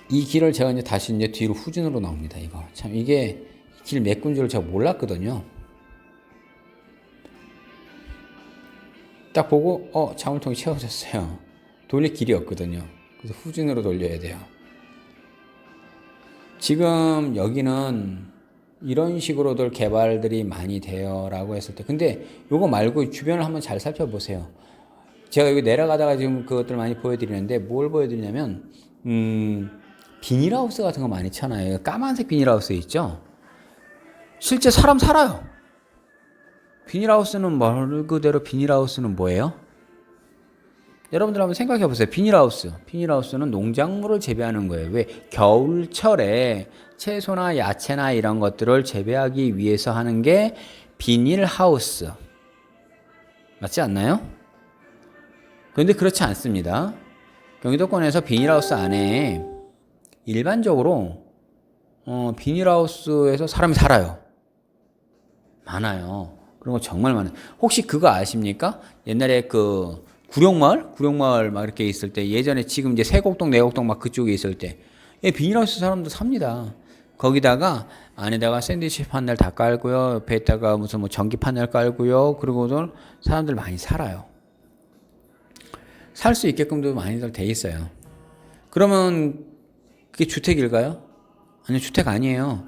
이 길을 제가 이제 다시 이제 뒤로 후진으로 나옵니다. 이거 참, 이게 길 메꾼 줄 제가 몰랐거든요. 딱 보고 자물통이 채워졌어요. 돌릴 길이 없거든요. 그래서 후진으로 돌려야 돼요. 지금 여기는 이런 식으로들 개발들이 많이 돼요 라고 했을 때, 근데 요거 말고 주변을 한번 잘 살펴보세요. 제가 여기 내려가다가 지금 그것들 많이 보여드리는데, 뭘 보여드리냐면 비닐하우스 같은 거 많이 쳐놔요. 까만색 비닐하우스 있죠? 실제 사람 살아요. 비닐하우스는 말 그대로 비닐하우스는 뭐예요? 여러분들 한번 생각해 보세요. 비닐하우스는 농작물을 재배하는 거예요. 왜? 겨울철에 채소나 야채나 이런 것들을 재배하기 위해서 하는 게 비닐하우스. 맞지 않나요? 그런데 그렇지 않습니다. 경기도권에서 비닐하우스 안에 일반적으로 비닐하우스에서 사람이 살아요. 많아요. 그런 거 정말 많아요. 혹시 그거 아십니까? 옛날에 그 구룡마을 막 이렇게 있을 때, 예전에 지금 이제 세곡동 내곡동 막 그쪽에 있을 때, 예, 비닐하우스 사람도 삽니다. 거기다가 안에다가 샌드위치 판넬 다 깔고요. 옆에다가 무슨 뭐 전기 판넬 깔고요. 그리고는 사람들 많이 살아요. 살 수 있게끔도 많이들 돼 있어요. 그러면 그게 주택일까요? 아니요, 주택 아니에요.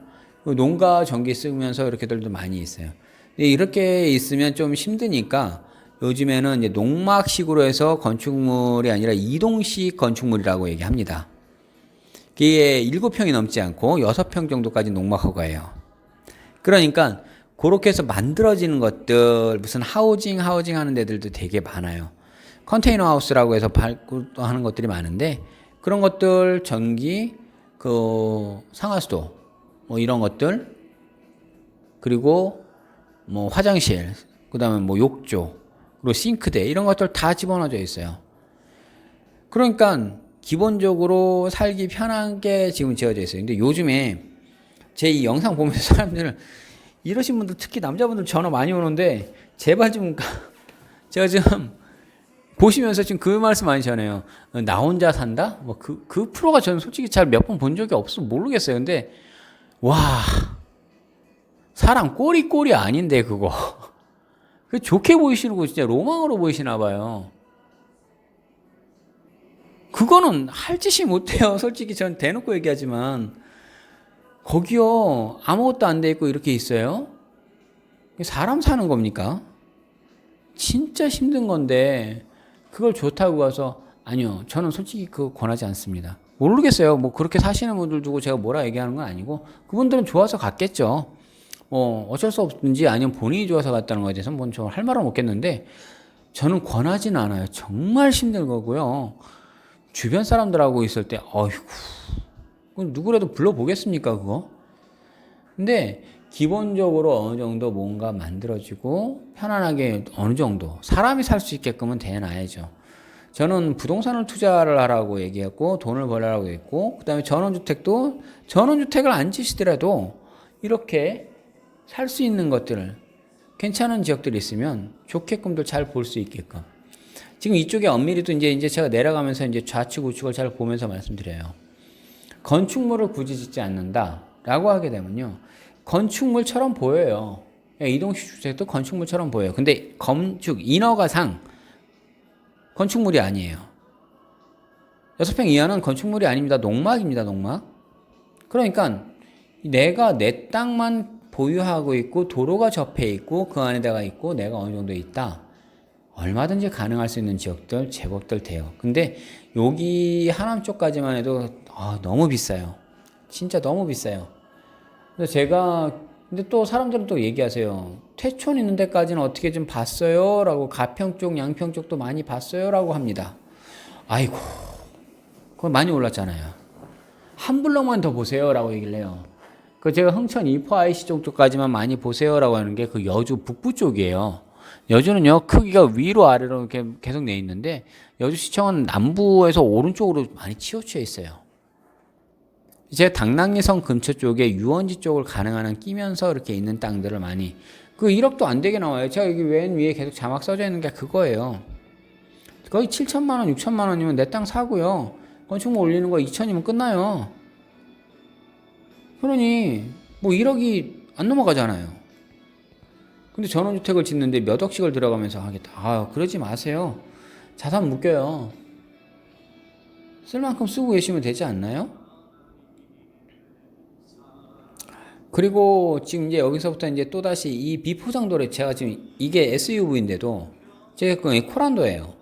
농가 전기 쓰면서 이렇게들도 많이 있어요. 이렇게 있으면 좀 힘드니까 요즘에는 이제 농막식으로 해서 건축물이 아니라 이동식 건축물이라고 얘기합니다. 이게 7평이 넘지 않고 6평 정도까지 농막 허가예요. 그러니까 그렇게 해서 만들어지는 것들, 무슨 하우징 하는 데들도 되게 많아요. 컨테이너 하우스라고 해서 밟고 하는 것들이 많은데 그런 것들 전기, 상하수도 뭐 이런 것들, 그리고 뭐 화장실, 그다음에 뭐 욕조, 그리고 싱크대 이런 것들 다 집어넣어져 있어요. 그러니까 기본적으로 살기 편하게 지금 지어져 있어요. 근데 요즘에 제 이 영상 보면서 사람들 이러신 분들, 특히 남자분들 전화 많이 오는데 제발 좀 제가 지금 보시면서 지금 그 말씀 많이 전해요. 나 혼자 산다? 뭐 그 프로가 저는 솔직히 잘 몇 번 본 적이 없어 모르겠어요. 근데 와, 사람 꼬리 아닌데 그거. 그 좋게 보이시고 진짜 로망으로 보이시나 봐요. 그거는 할 짓이 못해요. 솔직히 전 대놓고 얘기하지만 거기요 아무것도 안 돼 있고 이렇게 있어요. 사람 사는 겁니까? 진짜 힘든 건데 그걸 좋다고 가서 아니요, 저는 솔직히 그거 권하지 않습니다. 모르겠어요. 뭐 그렇게 사시는 분들 두고 제가 뭐라 얘기하는 건 아니고 그분들은 좋아서 갔겠죠. 어쩔 수 없든지 아니면 본인이 좋아서 갔다는 거에 대해서는 뭔 저 할 말은 없겠는데 저는 권하지는 않아요. 정말 힘든 거고요. 주변 사람들하고 있을 때 어이구 누구라도 불러보겠습니까 그거? 근데 기본적으로 어느 정도 뭔가 만들어지고 편안하게 어느 정도 사람이 살 수 있게끔은 돼놔야죠. 저는 부동산을 투자를 하라고 얘기했고 돈을 벌라고 했고 그다음에 전원주택도 전원주택을 안 지시더라도 이렇게 살 수 있는 것들을 괜찮은 지역들이 있으면 좋게끔도 잘 볼 수 있게끔. 지금 이쪽에 엄밀히도 이제 제가 내려가면서 이제 좌측 우측을 잘 보면서 말씀드려요. 건축물을 굳이 짓지 않는다라고 하게 되면요, 건축물처럼 보여요. 이동식 주택도 건축물처럼 보여요. 근데 건축 인허가상 건축물이 아니에요. 6평 이하는 건축물이 아닙니다. 농막입니다. 농막. 그러니까 내가 내 땅만 보유하고 있고 도로가 접해 있고 그 안에다가 있고 내가 어느 정도 있다. 얼마든지 가능할 수 있는 지역들 제법들 돼요. 근데 여기 하남 쪽까지만 해도 너무 비싸요. 진짜 너무 비싸요. 그래서 제가 근데 또 사람들은 또 얘기하세요. 퇴촌 있는 데까지는 어떻게 좀 봤어요? 라고 가평 쪽, 양평 쪽도 많이 봤어요? 라고 합니다. 아이고, 그거 많이 올랐잖아요. 한 블럭만 더 보세요. 라고 얘기를 해요. 그 제가 흥천 이포 IC 쪽까지만 많이 보세요. 라고 하는 게 그 여주 북부 쪽이에요. 여주는요, 크기가 위로 아래로 이렇게 계속 내 있는데, 여주시청은 남부에서 오른쪽으로 많이 치우쳐 있어요. 제가 당랑리성 근처 쪽에 유원지 쪽을 가능한 끼면서 이렇게 있는 땅들을 많이, 그 1억도 안 되게 나와요. 제가 여기 왼 위에 계속 자막 써져 있는 게 그거예요. 거의 7천만 원, 6천만 원이면 내 땅 사고요. 건축물 올리는 거 2천이면 끝나요. 그러니, 뭐 1억이 안 넘어가잖아요. 근데 전원주택을 짓는데 몇 억씩을 들어가면서 하겠다. 그러지 마세요. 자산 묶여요. 쓸 만큼 쓰고 계시면 되지 않나요? 그리고 지금 이제 여기서부터 이제 또다시 이 비포장도로 제가 지금 이게 SUV인데도 제가 그 코란도예요.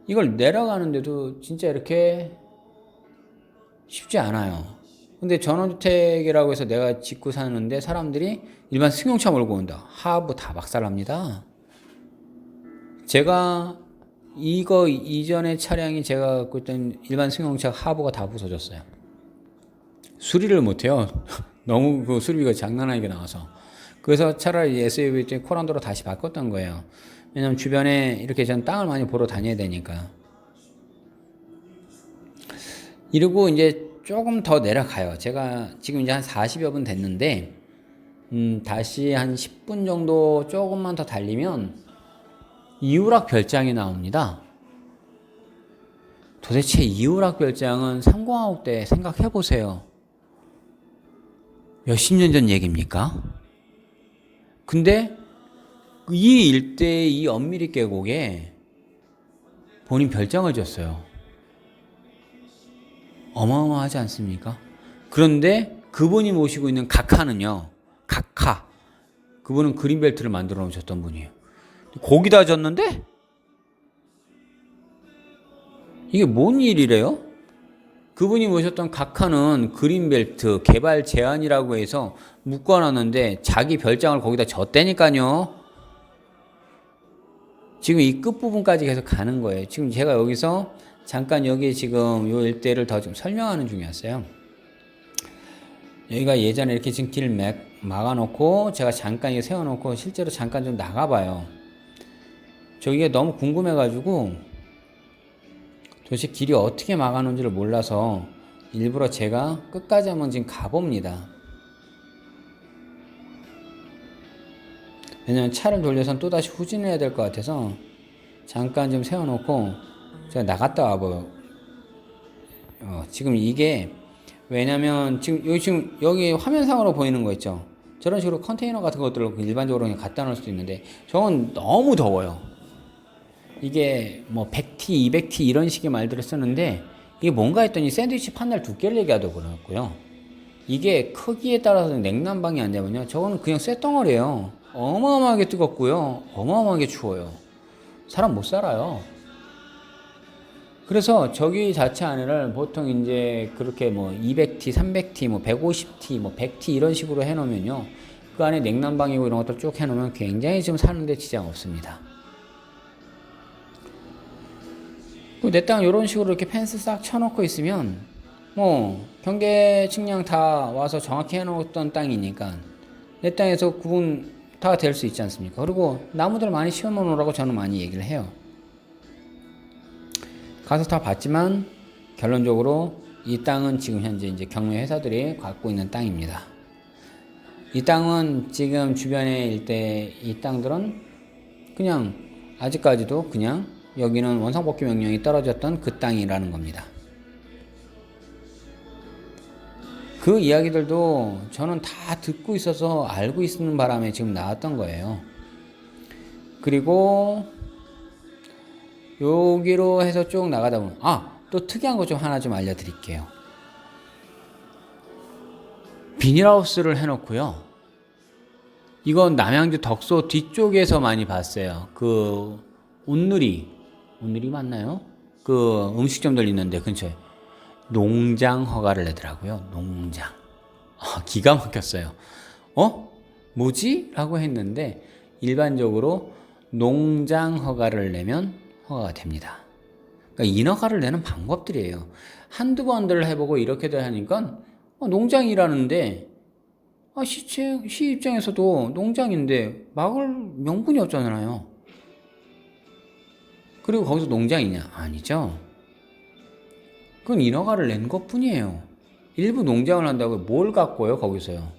이걸 내려가는데도 진짜 이렇게 쉽지 않아요. 근데 전원주택이라고 해서 내가 짓고 사는데 사람들이 일반 승용차 몰고 온다. 하부 다 박살납니다. 제가 이거 이전의 차량이 제가 갖고 있던 일반 승용차 하부가 다 부서졌어요. 수리를 못해요. 너무 그 수리비가 장난 아니게 나와서. 그래서 차라리 SUV 때 코란도로 다시 바꿨던 거예요. 왜냐면 주변에 이렇게 전 땅을 많이 보러 다녀야 되니까. 이러고 이제 조금 더 내려가요. 제가 지금 이제 한 40여 분 됐는데, 다시 한 10분 정도 조금만 더 달리면 이우락 별장이 나옵니다. 도대체 이후락 별장은 30하옥 때 생각해 보세요. 몇십 년 전 얘기입니까? 근데 이 일대의 이 엄미리 계곡에 본인 별장을 줬어요. 어마어마하지 않습니까? 그런데 그분이 모시고 있는 각하는요. 각하. 그분은 그린벨트를 만들어 놓으셨던 분이에요. 거기다 줬는데? 이게 뭔 일이래요? 그분이 모셨던 각하는 그린벨트 개발 제한이라고 해서 묶어놨는데 자기 별장을 거기다 줬다니까요. 지금 이 끝부분까지 계속 가는 거예요. 지금 제가 여기서 잠깐 여기 지금 요 일대를 더 좀 설명하는 중이었어요. 여기가 예전에 이렇게 지금 길 막아놓고 제가 잠깐 이거 세워놓고 실제로 잠깐 좀 나가봐요. 저기가 너무 궁금해가지고 도대체 길이 어떻게 막아놓은지를 몰라서 일부러 제가 끝까지 한번 지금 가봅니다. 왜냐면 차를 돌려서 또다시 후진해야 될 것 같아서 잠깐 좀 세워놓고 제가 나갔다 와봐요. 지금 이게 왜냐면 지금 여기 화면상으로 보이는 거 있죠. 저런 식으로 컨테이너 같은 것들을 일반적으로 그냥 갖다 놓을 수도 있는데 저건 너무 더워요. 이게 뭐 100T, 200T 이런 식의 말들을 쓰는데 이게 뭔가 했더니 샌드위치 판넬 두께를 얘기하더라고요. 그렇고요. 이게 크기에 따라서 냉난방이 안 되면요. 저거는 그냥 쇳덩어리예요. 어마어마하게 뜨겁고요. 어마어마하게 추워요. 사람 못 살아요. 그래서 저기 자체 안에를 보통 이제 그렇게 뭐 200T, 300T, 뭐 150T, 뭐 100T 이런 식으로 해놓으면요. 그 안에 냉난방이고 이런 것들 쭉 해놓으면 굉장히 좀 사는데 지장 없습니다. 내 땅 이런 식으로 이렇게 펜스 싹 쳐놓고 있으면 뭐 경계 측량 다 와서 정확히 해놓았던 땅이니까 내 땅에서 구분 다 될 수 있지 않습니까? 그리고 나무들 많이 심어놓으라고 저는 많이 얘기를 해요. 가서 다 봤지만 결론적으로 이 땅은 지금 현재 이제 경매 회사들이 갖고 있는 땅입니다. 이 땅은 지금 주변에 일대 이 땅들은 그냥 아직까지도 그냥 여기는 원상복귀 명령이 떨어졌던 그 땅이라는 겁니다. 그 이야기들도 저는 다 듣고 있어서 알고 있는 바람에 지금 나왔던 거예요. 그리고 여기로 해서 쭉 나가다 보면 또 특이한 거 좀 하나 좀 알려드릴게요. 비닐하우스를 해놓고요. 이건 남양주 덕소 뒤쪽에서 많이 봤어요. 그 온누리 맞나요? 그 음식점들 있는데 근처에 농장 허가를 내더라고요. 농장. 기가 막혔어요. 뭐지? 라고 했는데 일반적으로 농장 허가를 내면 허가가 됩니다. 그러니까 인허가를 내는 방법들이에요. 한두 번들 해보고 이렇게들 하니까 농장이라는데 시 입장에서도 농장인데 막을 명분이 없잖아요. 그리고 거기서 농장이냐? 아니죠. 그건 인허가를 낸 것뿐이에요. 일부 농장을 한다고 뭘 갖고요? 거기서요.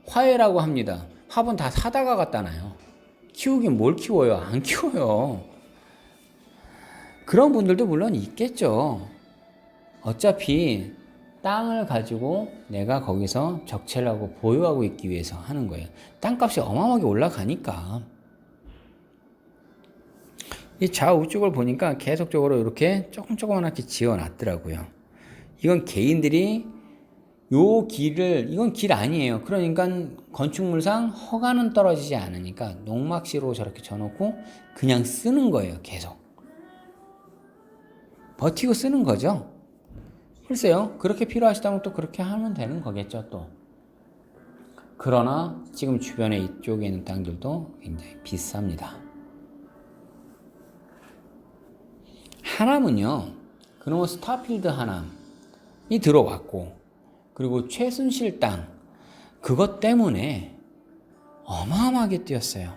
화훼라고 합니다. 화분 다 사다가 갖다 놔요. 키우긴 뭘 키워요? 안 키워요. 그런 분들도 물론 있겠죠. 어차피 땅을 가지고 내가 거기서 적체를 하고 보유하고 있기 위해서 하는 거예요. 땅값이 어마어마하게 올라가니까. 이 좌우쪽을 보니까 계속적으로 이렇게 조금조금하게 지어놨더라고요. 이건 개인들이 이건 길 아니에요. 그러니까 건축물상 허가는 떨어지지 않으니까 농막시로 저렇게 져놓고 그냥 쓰는 거예요. 계속. 버티고 쓰는 거죠. 글쎄요. 그렇게 필요하시다면 또 그렇게 하면 되는 거겠죠. 또. 그러나 지금 주변에 이쪽에 있는 땅들도 굉장히 비쌉니다. 하남은요. 그놈의 스타필드 하남이 들어왔고 그리고 최순실 땅 그것 때문에 어마어마하게 뛰었어요.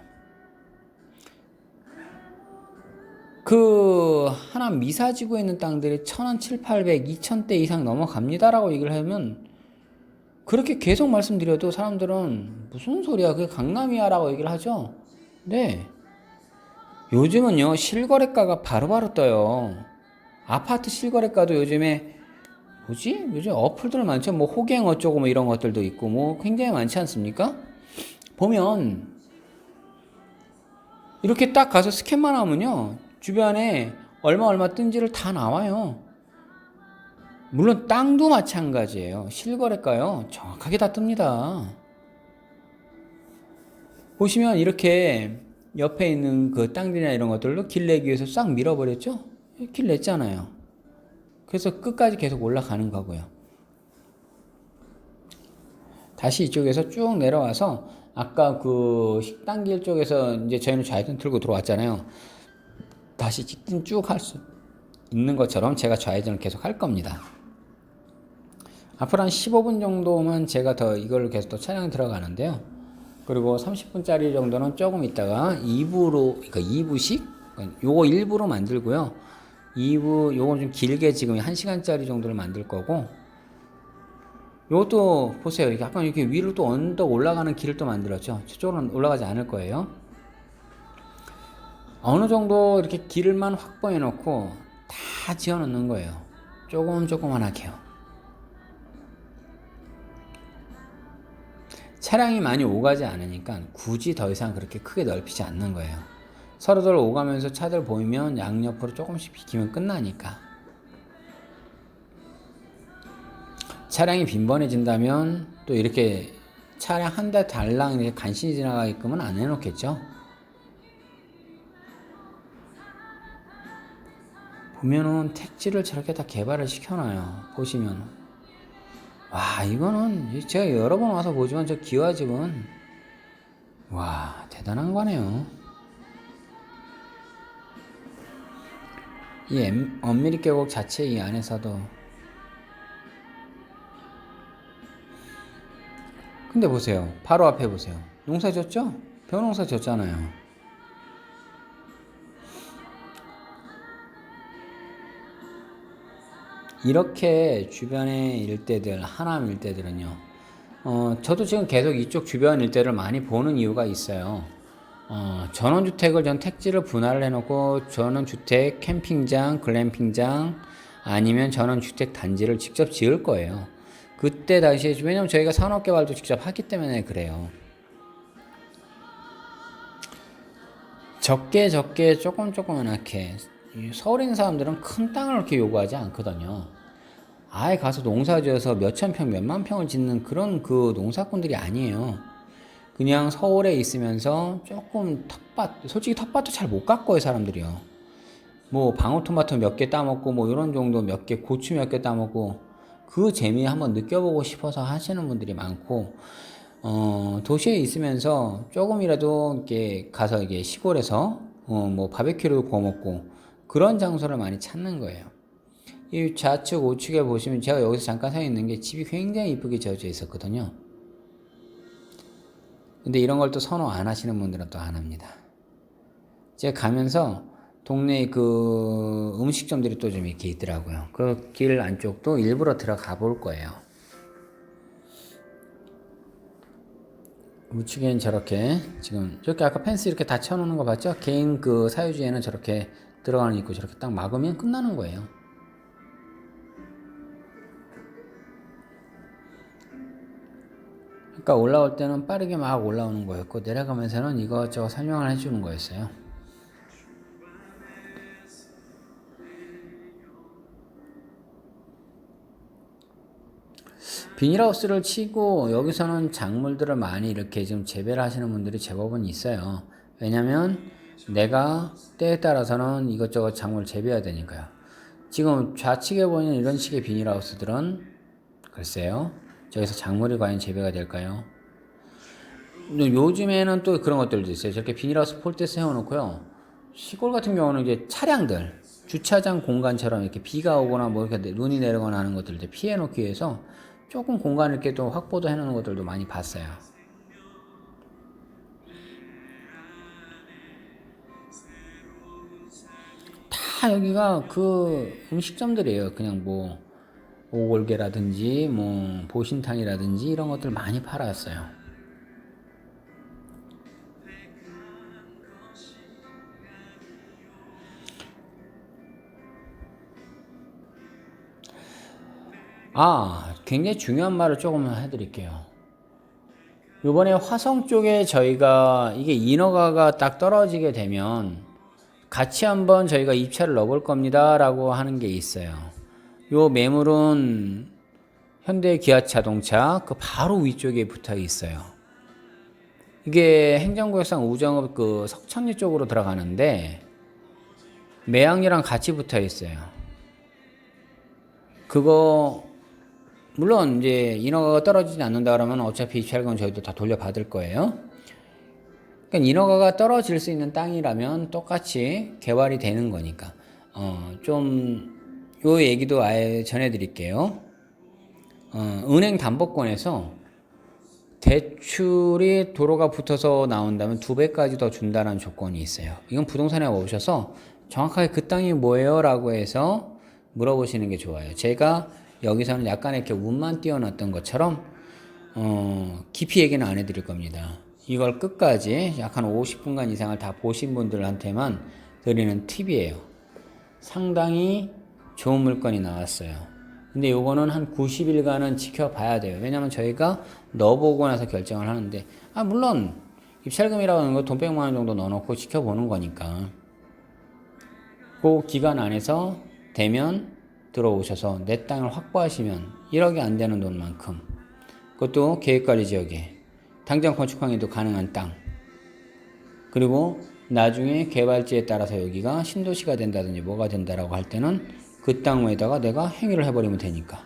그 하남 미사지구에 있는 땅들이 1,000원, 700, 800, 2,000대 이상 넘어갑니다라고 얘기를 하면 그렇게 계속 말씀드려도 사람들은 무슨 소리야 그게 강남이야라고 얘기를 하죠. 네. 요즘은요 실거래가가 바로바로 떠요. 아파트 실거래가도 요즘에 뭐지? 요즘 어플들 많죠. 뭐 호갱 어쩌고 뭐 이런 것들도 있고 뭐 굉장히 많지 않습니까? 보면 이렇게 딱 가서 스캔만 하면요. 주변에 얼마 뜬지를 다 나와요. 물론 땅도 마찬가지예요. 실거래가요. 정확하게 다 뜹니다. 보시면 이렇게 옆에 있는 그 땅들이나 이런 것들로 길 내기 위해서 싹 밀어버렸죠? 길 냈잖아요. 그래서 끝까지 계속 올라가는 거고요. 다시 이쪽에서 쭉 내려와서 아까 그 식당길 쪽에서 이제 저희는 좌회전 틀고 들어왔잖아요. 다시 직진 쭉 할 수 있는 것처럼 제가 좌회전을 계속 할 겁니다. 앞으로 한 15분 정도만 제가 더 이걸로 계속 또 차량 들어가는데요. 그리고 30분짜리 정도는 조금 있다가 2부로, 그러니까 2부씩? 요거 1부로 만들고요. 2부, 요건 좀 길게 지금 1시간짜리 정도를 만들 거고, 요것도 보세요. 약간 이렇게 위로 또 언덕 올라가는 길을 또 만들었죠. 저쪽으로는 올라가지 않을 거예요. 어느 정도 이렇게 길만 확보해 놓고 다 지어 놓는 거예요. 조그만하게요. 차량이 많이 오가지 않으니까 굳이 더 이상 그렇게 크게 넓히지 않는 거예요. 서로들 오가면서 차들 보이면 양옆으로 조금씩 비키면 끝나니까. 차량이 빈번해진다면 또 이렇게 차량 한 대 달랑 이렇게 간신히 지나가게끔은 안 해놓겠죠. 보면은 택지를 저렇게 다 개발을 시켜놔요. 보시면 와, 이거는 제가 여러 번 와서 보지만 저 기와집은 와, 대단한 거네요. 이 엄미리 계곡 자체 이 안에서도. 근데 보세요. 바로 앞에 보세요. 농사 졌죠? 벼농사 졌잖아요. 이렇게 주변의 일대들, 하남 일대들은요. 저도 지금 계속 이쪽 주변 일대를 많이 보는 이유가 있어요. 전원주택을 전 택지를 분할을 해놓고 전원주택, 캠핑장, 글램핑장 아니면 전원주택 단지를 직접 지을 거예요. 그때 당시에 왜냐면 저희가 산업개발도 직접 하기 때문에 그래요. 적게 조금하게 서울에 있는 사람들은 큰 땅을 그렇게 요구하지 않거든요. 아예 가서 농사 지어서 몇천 평, 몇만 평을 짓는 그런 그 농사꾼들이 아니에요. 그냥 서울에 있으면서 조금 텃밭, 솔직히 텃밭도 잘 못 가꿔요, 사람들이요. 뭐 방울토마토 몇 개 따먹고 뭐 이런 정도 몇 개, 고추 몇 개 따먹고 그 재미 한번 느껴보고 싶어서 하시는 분들이 많고, 도시에 있으면서 조금이라도 이렇게 가서 이게 시골에서 뭐 바베큐를 구워 먹고 그런 장소를 많이 찾는 거예요. 이 좌측 우측에 보시면 제가 여기서 잠깐 서 있는 게 집이 굉장히 이쁘게 지어져 있었거든요. 근데 이런 걸 또 선호 안 하시는 분들은 또 안 합니다. 제가 가면서 동네 그 음식점들이 또 좀 이렇게 있더라고요. 그 길 안쪽도 일부러 들어가 볼 거예요. 우측엔 저렇게 지금 저렇게 아까 펜스 이렇게 다 쳐놓는 거 봤죠? 개인 그 사유지에는 저렇게 들어가는 있고 저렇게 딱 막으면 끝나는 거예요. 그러니까 올라올 때는 빠르게 막 올라오는 거였고 내려가면서는 이것저것 설명을 해주는 거였어요. 비닐하우스를 치고 여기서는 작물들을 많이 이렇게 좀 재배를 하시는 분들이 제법은 있어요. 왜냐면 내가 때에 따라서는 이것저것 작물을 재배해야 되니까요. 지금 좌측에 보이는 이런 식의 비닐하우스들은 글쎄요. 저기서 작물이 과연 재배가 될까요? 요즘에는 또 그런 것들도 있어요. 저렇게 비닐하우스 폴대 세워놓고요. 시골 같은 경우는 이제 차량들, 주차장 공간처럼 이렇게 비가 오거나 뭐 이렇게 눈이 내리거나 하는 것들 이제 피해 놓기 위해서 조금 공간을 이렇게 또 확보도 해 놓는 것들도 많이 봤어요. 다 여기가 그 음식점들이에요. 그냥 뭐 오골계라든지 뭐 보신탕이라든지 이런 것들 많이 팔았어요. 굉장히 중요한 말을 조금 해드릴게요. 요번에 화성 쪽에 저희가 이게 인허가가 딱 떨어지게 되면 같이 한번 저희가 입찰을 넣어볼 겁니다 라고 하는 게 있어요. 요 매물은 현대 기아자동차 그 바로 위쪽에 붙어 있어요. 이게 행정구역상 우정읍 그 석천리 쪽으로 들어가는데 매양리랑 같이 붙어 있어요. 그거 물론 이제 인허가가 떨어지지 않는다 그러면 어차피 입찰금은 저희도 다 돌려받을 거예요. 그러니까 인허가가 떨어질 수 있는 땅이라면 똑같이 개발이 되는 거니까 좀 요 얘기도 아예 전해드릴게요. 은행 담보권에서 대출이 도로가 붙어서 나온다면 2배까지 더 준다는 조건이 있어요. 이건 부동산에 오셔서 정확하게 그 땅이 뭐예요? 라고 해서 물어보시는 게 좋아요. 제가 여기서는 약간 이렇게 운만 띄워놨던 것처럼 깊이 얘기는 안 해드릴 겁니다. 이걸 끝까지 약 한 50분간 이상을 다 보신 분들한테만 드리는 팁이에요. 상당히 좋은 물건이 나왔어요. 근데 요거는 한 90일간은 지켜봐야 돼요. 왜냐면 저희가 넣어보고 나서 결정을 하는데 물론 입찰금이라고 하는 거 돈 100만 원 정도 넣어놓고 지켜보는 거니까 그 기간 안에서 되면 들어오셔서 내 땅을 확보하시면 1억이 안 되는 돈만큼, 그것도 계획관리지역에 당장 건축항해도 가능한 땅, 그리고 나중에 개발지에 따라서 여기가 신도시가 된다든지 뭐가 된다라고 할 때는 그 땅에다가 내가 행위를 해버리면 되니까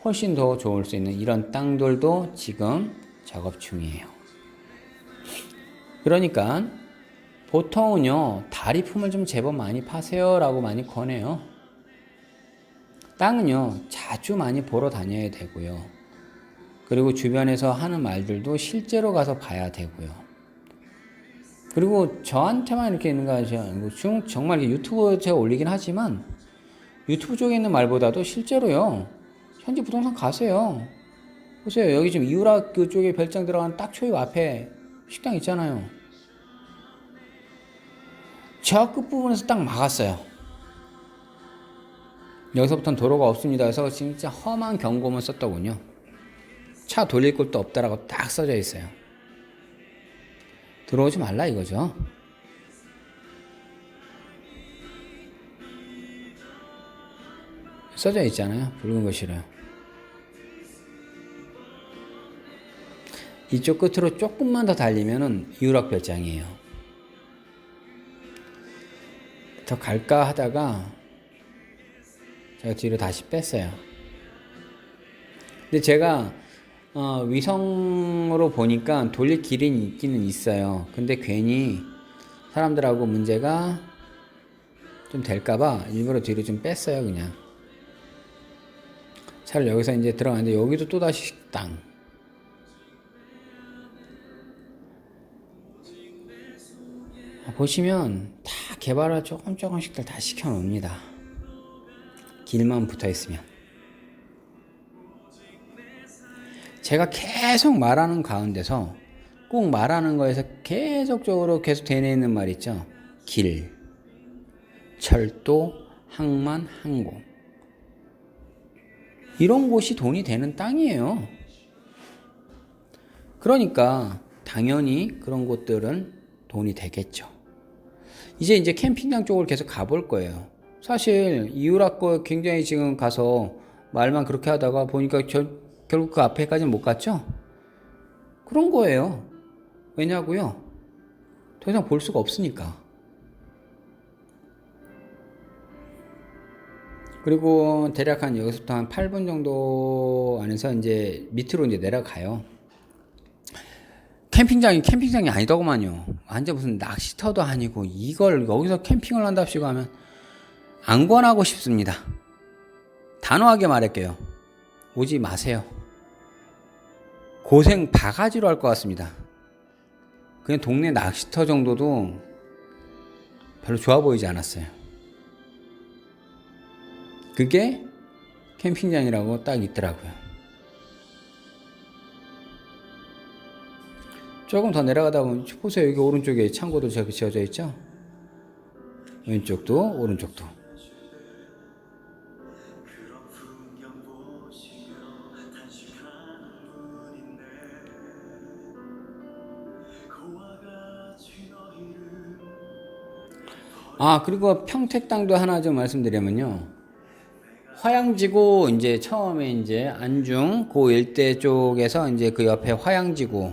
훨씬 더 좋을 수 있는 이런 땅들도 지금 작업 중이에요. 그러니까 보통은요, 다리품을 좀 제법 많이 파세요 라고 많이 권해요. 땅은요, 자주 많이 보러 다녀야 되고요. 그리고 주변에서 하는 말들도 실제로 가서 봐야 되고요. 그리고 저한테만 이렇게 있는 거 아니고 정말 유튜브에 제가 올리긴 하지만 유튜브 쪽에 있는 말보다도 실제로요, 현지 부동산 가세요. 보세요. 여기 지금 이우락 그쪽에 별장 들어간 딱 초입 앞에 식당 있잖아요. 저 끝부분에서 딱 막았어요. 여기서부터는 도로가 없습니다. 그래서 진짜 험한 경고문 썼더군요. 차 돌릴 곳도 없다라고 딱 써져 있어요. 들어오지 말라 이거죠. 써져 있잖아요. 붉은 글씨로요. 이쪽 끝으로 조금만 더 달리면은 이우락 별장이에요. 더 갈까 하다가 제가 뒤로 다시 뺐어요. 근데 제가 위성으로 보니까 돌릴 길이 있기는 있어요. 근데 괜히 사람들하고 문제가 좀 될까봐 일부러 뒤로 좀 뺐어요. 그냥 차를 여기서 이제 들어가는데 여기도 또다시 식당. 보시면 다 개발을 조금씩들 다 시켜놓습니다. 길만 붙어있으면. 제가 계속 말하는 가운데서 꼭 말하는 거에서 계속적으로 계속 되뇌이는 말 있죠. 길, 철도, 항만, 항공. 이런 곳이 돈이 되는 땅이에요. 그러니까 당연히 그런 곳들은 돈이 되겠죠. 이제 캠핑장 쪽을 계속 가볼 거예요. 사실 이우락 거 굉장히 지금 가서 말만 그렇게 하다가 보니까 결국 그 앞에까지는 못 갔죠? 그런 거예요. 왜냐고요? 더 이상 볼 수가 없으니까. 그리고 대략 여기서부터 한 8분 정도 안에서 이제 밑으로 이제 내려가요. 캠핑장이 아니더구만요. 완전 무슨 낚시터도 아니고 이걸 여기서 캠핑을 한답시고 하면 안 권하고 싶습니다. 단호하게 말할게요. 오지 마세요. 고생 바가지로 할 것 같습니다. 그냥 동네 낚시터 정도도 별로 좋아 보이지 않았어요. 그게 캠핑장이라고 딱 있더라고요. 조금 더 내려가다 보면 보세요. 여기 오른쪽에 창고도 저렇게 지어져 있죠? 왼쪽도 오른쪽도. 그리고 평택 땅도 하나 좀 말씀드리면요. 화양지구 이제 처음에 이제 안중 그 일대 쪽에서 이제 그 옆에 화양지구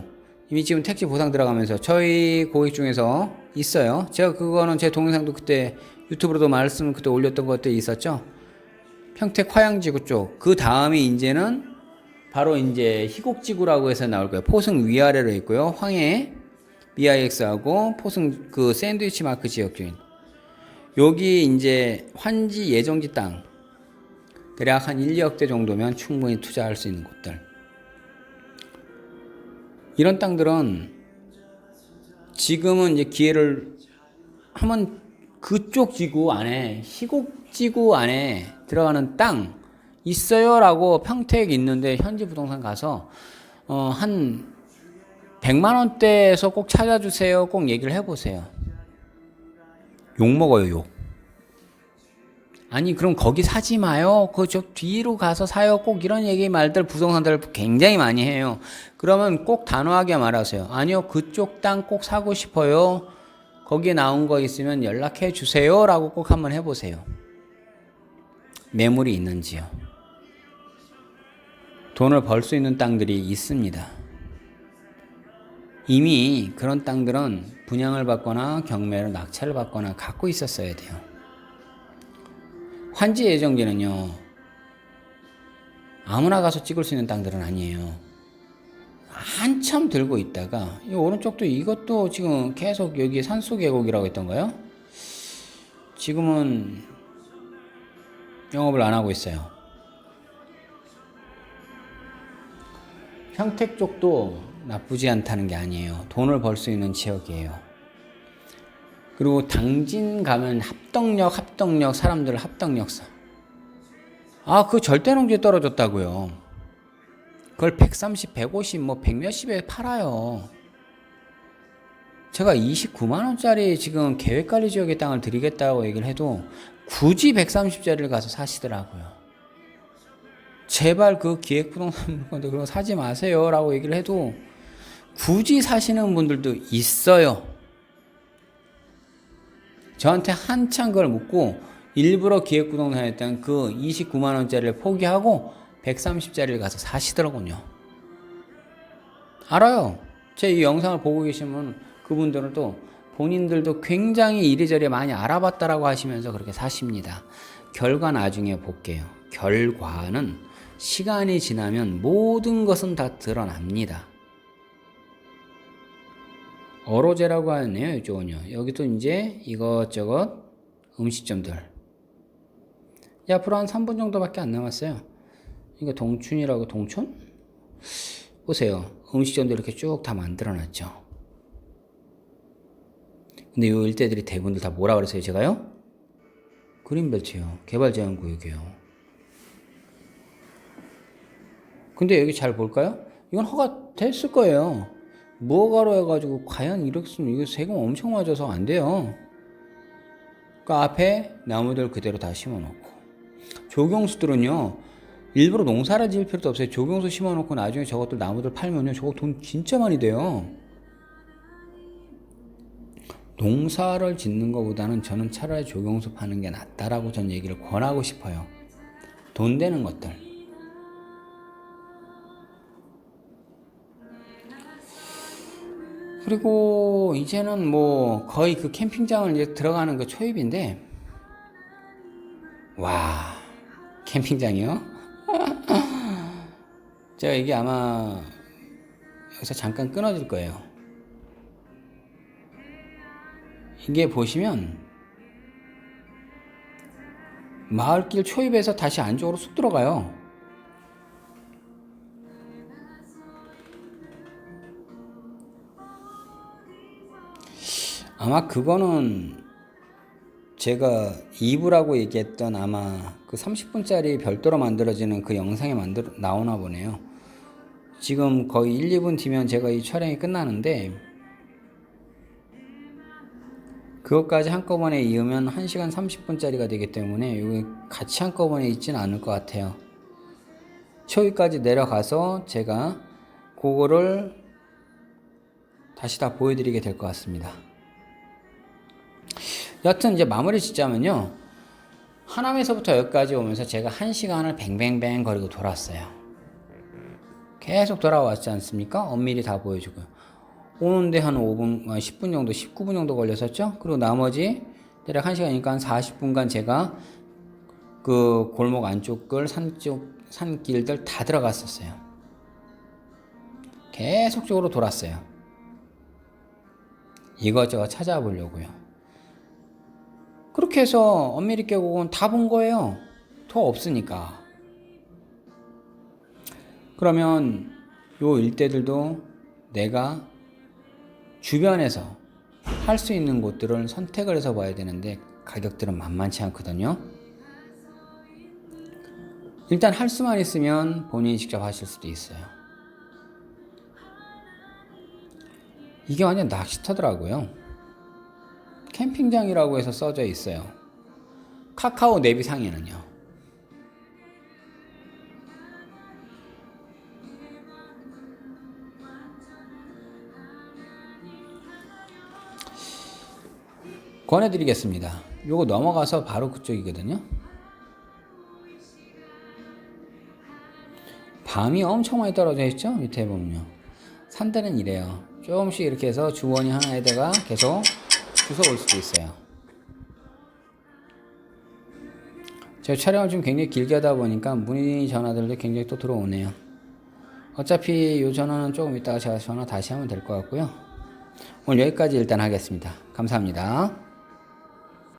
이미 지금 택지 보상 들어가면서 저희 고객 중에서 있어요. 제가 그거는 제 동영상도 그때 유튜브로도 말씀 그때 올렸던 것도 있었죠. 평택 화양지구 쪽. 그 다음에 이제는 바로 이제 희곡지구라고 해서 나올 거예요. 포승 위아래로 있고요. 황해 BIX하고 포승 그 샌드위치 마크 지역 중인. 여기 이제 환지 예정지 땅. 대략 한 1, 2억대 정도면 충분히 투자할 수 있는 곳들. 이런 땅들은 지금은 이제 기회를 하면 그쪽 지구 안에 희곡지구 안에 들어가는 땅 있어요 라고 평택 있는데 현지 부동산 가서 한 100만원대에서 꼭 찾아주세요. 꼭 얘기를 해보세요. 욕먹어요 욕. 아니 그럼 거기 사지 마요. 그쪽 뒤로 가서 사요. 꼭 이런 얘기 말들 부동산들 굉장히 많이 해요. 그러면 꼭 단호하게 말하세요. 아니요 그쪽 땅 꼭 사고 싶어요. 거기에 나온 거 있으면 연락해 주세요 라고 꼭 한번 해보세요. 매물이 있는지요. 돈을 벌 수 있는 땅들이 있습니다. 이미 그런 땅들은 분양을 받거나 경매를 낙찰을 받거나 갖고 있었어야 돼요. 환지 예정지는요 아무나 가서 찍을 수 있는 땅들은 아니에요. 한참 들고 있다가 이 오른쪽도 이것도 지금 계속 여기 산수계곡이라고 했던가요? 지금은 영업을 안 하고 있어요. 평택 쪽도 나쁘지 않다는 게 아니에요. 돈을 벌 수 있는 지역이에요. 그리고 당진 가면 합덕역 사람들 합덕역 사. 그 절대농지에 떨어졌다고요. 그걸 130, 150, 뭐 100몇십에 팔아요. 제가 29만원짜리 지금 계획관리 지역의 땅을 드리겠다고 얘기를 해도 굳이 130짜리를 가서 사시더라고요. 제발 그 기획부동산 물건들 그런 거 사지 마세요 라고 얘기를 해도 굳이 사시는 분들도 있어요. 저한테 한참 그걸 묻고 일부러 기획부동산에 했던 그 29만원짜리를 포기하고 130짜리를 가서 사시더라고요. 알아요. 제 이 영상을 보고 계시면 그분들은 또 본인들도 굉장히 이리저리 많이 알아봤다라고 하시면서 그렇게 사십니다. 결과 나중에 볼게요. 결과는 시간이 지나면 모든 것은 다 드러납니다. 어로제라고 하네요. 이쪽은요. 여기도 이제 이것저것 음식점들. 앞으로 한 3분 정도밖에 안 남았어요. 이거 동춘이라고 동춘? 보세요. 음식점들 이렇게 쭉 다 만들어놨죠. 근데 이 일대들이 대부분들 다 뭐라 그랬어요? 제가요? 그린벨트요. 개발제한구역이요. 근데 여기 잘 볼까요? 이건 허가 됐을 거예요. 무허가로 해가지고 과연 이렇으면 이거 세금 엄청 맞아서 안 돼요. 그 앞에 나무들 그대로 다 심어놓고 조경수들은요 일부러 농사를 지을 필요도 없어요. 조경수 심어놓고 나중에 저것들 나무들 팔면요 저거 돈 진짜 많이 돼요. 농사를 짓는 것보다는 저는 차라리 조경수 파는 게 낫다라고 전 얘기를 권하고 싶어요. 돈 되는 것들. 그리고 이제는 뭐 거의 그 캠핑장을 이제 들어가는 그 초입인데, 와, 캠핑장이요? 제가 이게 아마 여기서 잠깐 끊어질 거예요. 이게 보시면 마을길 초입에서 다시 안쪽으로 쑥 들어가요. 아마 그거는 제가 2부라고 얘기했던 아마 그 30분짜리 별도로 만들어지는 그 영상에 나오나 보네요. 지금 거의 1, 2분 뒤면 제가 이 촬영이 끝나는데 그것까지 한꺼번에 이으면 1시간 30분짜리가 되기 때문에 여기 같이 한꺼번에 있지는 않을 것 같아요. 초기까지 내려가서 제가 그거를 다시 다 보여드리게 될 것 같습니다. 여튼 이제 마무리 짓자면요. 하남에서부터 여기까지 오면서 제가 1시간을 뱅뱅뱅 거리고 돌았어요. 계속 돌아왔지 않습니까? 엄밀히 다 보여주고요. 오는데 한 5분, 10분 정도, 19분 정도 걸렸었죠? 그리고 나머지 대략 1시간이니까 한 40분간 제가 그 골목 안쪽을 산길들 다 들어갔었어요. 계속적으로 돌았어요. 이것저것 찾아보려고요. 그렇게 해서 엄밀히 계곡은 다 본 거예요. 더 없으니까. 그러면 요 일대들도 내가 주변에서 할 수 있는 곳들을 선택을 해서 봐야 되는데 가격들은 만만치 않거든요. 일단 할 수만 있으면 본인이 직접 하실 수도 있어요. 이게 완전 낚시터더라고요. 캠핑장이라고 해서 써져 있어요. 카카오 내비 상에는요. 권해드리겠습니다. 요거 넘어가서 바로 그쪽이거든요. 밤이 엄청 많이 떨어져 있죠? 밑에 보면요. 산들은 이래요. 조금씩 이렇게 해서 주원이 하나에다가 계속 주워 올 수도 있어요. 제가 촬영을 좀 굉장히 길게 하다 보니까 문의 전화들도 굉장히 또 들어오네요. 어차피 요 전화는 조금 이따가 제가 전화 다시 하면 될 것 같고요. 오늘 여기까지 일단 하겠습니다. 감사합니다.